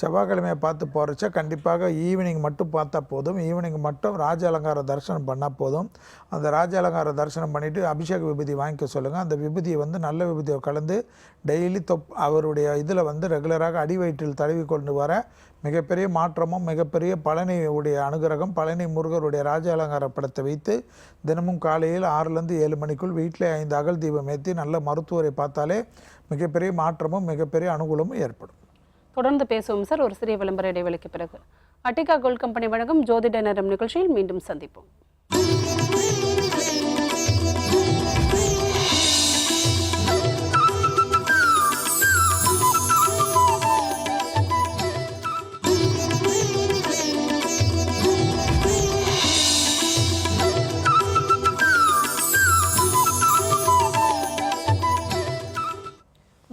செவ்வாய்க்கிழமையை பார்த்து போகிறச்ச கண்டிப்பாக ஈவினிங் மட்டும் பார்த்தா போதும். ஈவினிங் மட்டும் ராஜ அலங்கார தரிசனம் பண்ணால் போதும். அந்த ராஜ அலங்கார தரிசனம் பண்ணிவிட்டு அபிஷேக விபூதி வாங்கிக்க சொல்லுங்கள். அந்த விபூதியை வந்து நல்ல விபூதியை கலந்து டெய்லி அவருடைய இதில் வந்து ரெகுலராக அடி வயிற்றில் தடவி கொண்டு வர மிகப்பெரிய மாற்றமும் மிகப்பெரிய பழனியுடைய அனுகிரகம். பழனி முருகருடைய ராஜ அலங்கார படத்தை வைத்து தினமும் காலையில் 6லேருந்து 7 மணிக்குள் வீட்டிலே 5 அகல் தீபம் ஏற்றி நல்ல மருத்துவரை பார்த்தாலே மிகப்பெரிய மாற்றமும் மிகப்பெரிய அனுகூலமும் ஏற்படும். தொடர்ந்து பேசுவோம் சார், ஒரு சிறிய விளம்பர இடைவெளிக்கு பிறகு. அட்டிகா கோல்ட் கம்பெனி வழங்கும் ஜோதிட நேரம் நிகழ்ச்சியில் மீண்டும் சந்திப்போம்.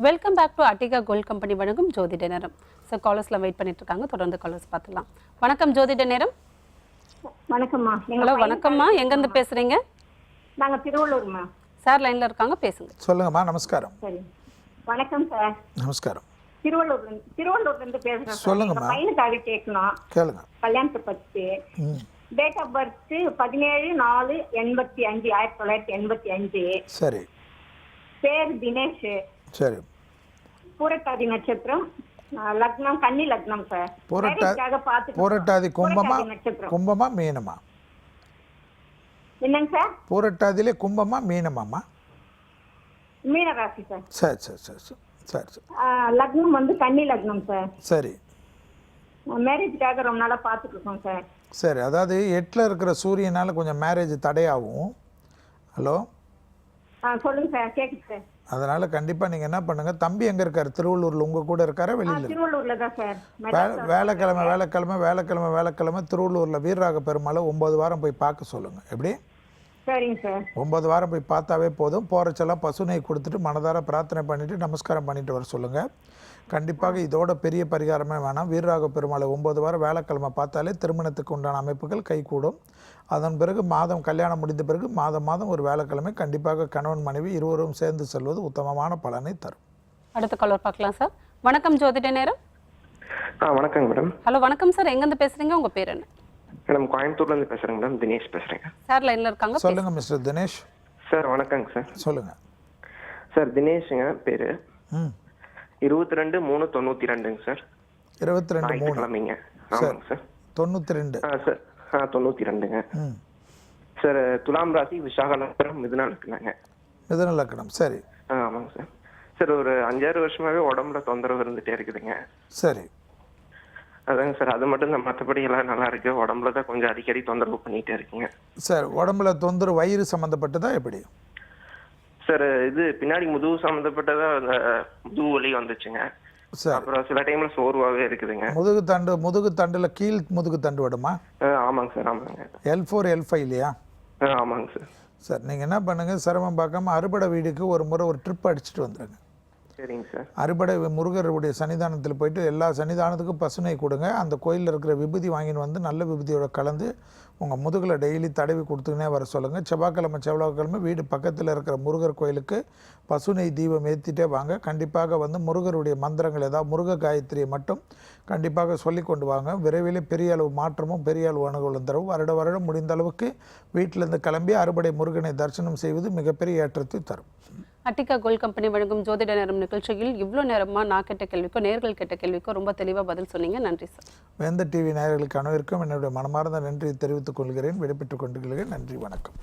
Welcome back to Attica gold company வழங்கும் ஜோதிட நேரம். சார் காலர்ஸ்ல வெயிட் பண்ணிட்டு இருக்காங்க, தொடர்ந்து காலர்ஸ் பார்த்துலாம். வணக்கம் ஜோதிட நேரம். வணக்கம்மா. ஹலோ வணக்கம்மா, எங்க இருந்து பேசுறீங்க? நாங்க திருவள்ளூர்மா. சார் லைன்ல இருக்காங்க, பேசுங்க. சொல்லுங்கம்மா. நமஸ்காரம். சரி, வணக்கம் சார். நமஸ்காரம். திருவள்ளூர்ல இருந்து பேசுறேன். சொல்லுங்கம்மா. பையனுக்காக கேட்கணும். கேளுங்க. கல்யாணத்தை பத்தி. Date of birth 17/4/85 1985. சரி. பேர் தினேஷ். சரி. பூரட்டாதி நட்சத்திரம், லக்னம் கன்னி லக்னம் சார். பூரட்டாதி கும்பமா மீனமா? என்னங்க சார்? பூரட்டாதியிலே கும்பமா மீனமாம்மா? மீன ராசி சார். சரி சரி சரி சரி சரி சரி. லக்னம் வந்து கன்னி லக்னம் சார். சரி. மேரேஜ்க்காக ரொம்ப நாளா பார்த்துட்டு இருக்கோம் சார். சரி, அதாவது 8ல் இருக்கிற சூரியனால கொஞ்சம் மேரேஜ் தடையாகும். ஹலோ சொல்லுங்க சார், கேக்குது சார். அதனால கண்டிப்பாக நீங்கள் என்ன பண்ணுங்க, தம்பி எங்கே இருக்காரு? திருவள்ளூரில் உங்கள் கூட இருக்காரா வெளியில்? திருவள்ளூர்ல தான் சார். வேலைக்கிழமை திருவள்ளூரில் வீரராக பெருமாளை 9 வாரம் போய் பார்க்க சொல்லுங்கள். எப்படி? சரிங்க சார். 9 வாரம் போய் பார்த்தாவே போதும். போகிறச்செல்லாம் பசுனை கொடுத்துட்டு மனதார பிரார்த்தனை பண்ணிவிட்டு நமஸ்காரம் பண்ணிட்டு வர சொல்லுங்கள். கண்டிப்பாக இதோட பெரிய பரிகாரமே வேணாம். வீரராக பெருமாளை 9 வாரம் வேலைக்கிழமை பார்த்தாலே திருமணத்துக்கு உண்டான அமைப்புகள் கைகூடும். அதன் பிறகு கல்யாணம் முடிந்த பிறகு மாதம் ஒரு வேலைக்கிழமை கண்டிப்பாக கணவன் மனைவி இருவரும் சேர்ந்து செல்வது உத்தமமான பலனை தரும். அடுத்த காலர் பார்க்கலாம் சார். வணக்கம் ஜோதிட நேரம். வணக்கங்க மேடம். ஹலோ வணக்கம் சார், எங்க இருந்து பேசுறீங்க? உங்க பேர் என்ன? மேடம் கோயம்புத்தூர்ல இருந்து பேசுறேங்க மேடம். தினேஷ் பேசுறேங்க. சார் லைன்ல இருக்காங்க, சொல்லுங்க மிஸ்டர் தினேஷ். சார் வணக்கங்க சார். சொல்லுங்க சார். தினேஷுங்க பேரு. 22/3/92ங்க சார். 22/3 கிழமைங்க. ஆமாங்க சார். 92. Sir 92ங்க sir. துலாம் ராசி, விசாக நட்சத்திரம், மிதுன லக்னங்க. மிதுன லக்னம். சரி. ஆமாங்க சார். சார் ஒரு 5-6 வருஷமாவே உடம்புல தொந்தரவு இருந்துட்டே இருக்குதுங்க. சரி. அதாங்க சார், அது மட்டும் தான், மற்றபடி எல்லாம் நல்லா இருக்கு. உடம்புல தான் கொஞ்சம் அடிக்கடி தொந்தரவு பண்ணிட்டே இருக்குங்க. சார் உடம்புல தொந்தரவு வயிறு சம்மந்தப்பட்டதா எப்படி? சார் இது பின்னாடி முதுகு சம்மந்தப்பட்டதா, அந்த முதுகு வலி வந்துச்சுங்க. அப்புறம் சில டைம்ல சோர்வாவே இருக்குதுங்க. முதுகு தண்டுல கீழ் முதுகு தண்டு விடுமா? ஆமாங்க சார். ஆமாங்க. L4 L5 இல்லையா? ஆமாங்க சார். சார் நீங்கள் என்ன பண்ணுங்க, சிரமம் பார்க்காம அறுபடை வீடுக்கு ஒரு முறை ஒரு ட்ரிப் அடிச்சுட்டு வந்துடுங்க. சரிங்க சார். அறுபடை முருகருடைய சன்னிதானத்தில் போயிட்டு எல்லா சன்னிதானத்துக்கும் பசுனை கொடுங்க. அந்த கோயிலில் இருக்கிற விபூதி வாங்கின்னு வந்து நல்ல விபூதியோட கலந்து உங்கள் முதுகில் டெய்லி தடவி கொடுத்துக்கினே வர சொல்லுங்கள். செவ்வாய்க்கிழமை வீடு பக்கத்தில் இருக்கிற முருகர் கோயிலுக்கு பசுனை தீபம் ஏற்றிட்டே வாங்க. கண்டிப்பாக வந்து முருகருடைய மந்திரங்கள் ஏதாவது முருக காயத்ரியை மட்டும் கண்டிப்பாக சொல்லி கொண்டு வாங்க. விரைவில் பெரிய அளவு மாற்றமும் பெரிய அளவு அனுகூலம் தரும். வருடம் முடிந்த அளவுக்கு வீட்டிலேருந்து கிளம்பி அறுபடை முருகனை தரிசனம் செய்வது மிகப்பெரிய ஏற்றத்தை தரும். அட்டிகா கோல்ட் கம்பெனி வழங்கும் ஜோதிட நேரம் நிகழ்ச்சியில் இவ்வளோ நேரமா நான் கேட்ட கேள்விக்கோ நேர்கள் கேட்ட கேள்விக்கோ ரொம்ப தெளிவாக பதில் சொன்னீங்க. நன்றி சார். வேந்த டிவி நேயர்களுக்கு அனைவருக்கும் என்னுடைய மனமார்ந்த நன்றியை தெரிவித்துக் கொள்கிறேன். விடைபெற்றுக் கொண்டிருக்கிறேன். நன்றி, வணக்கம்.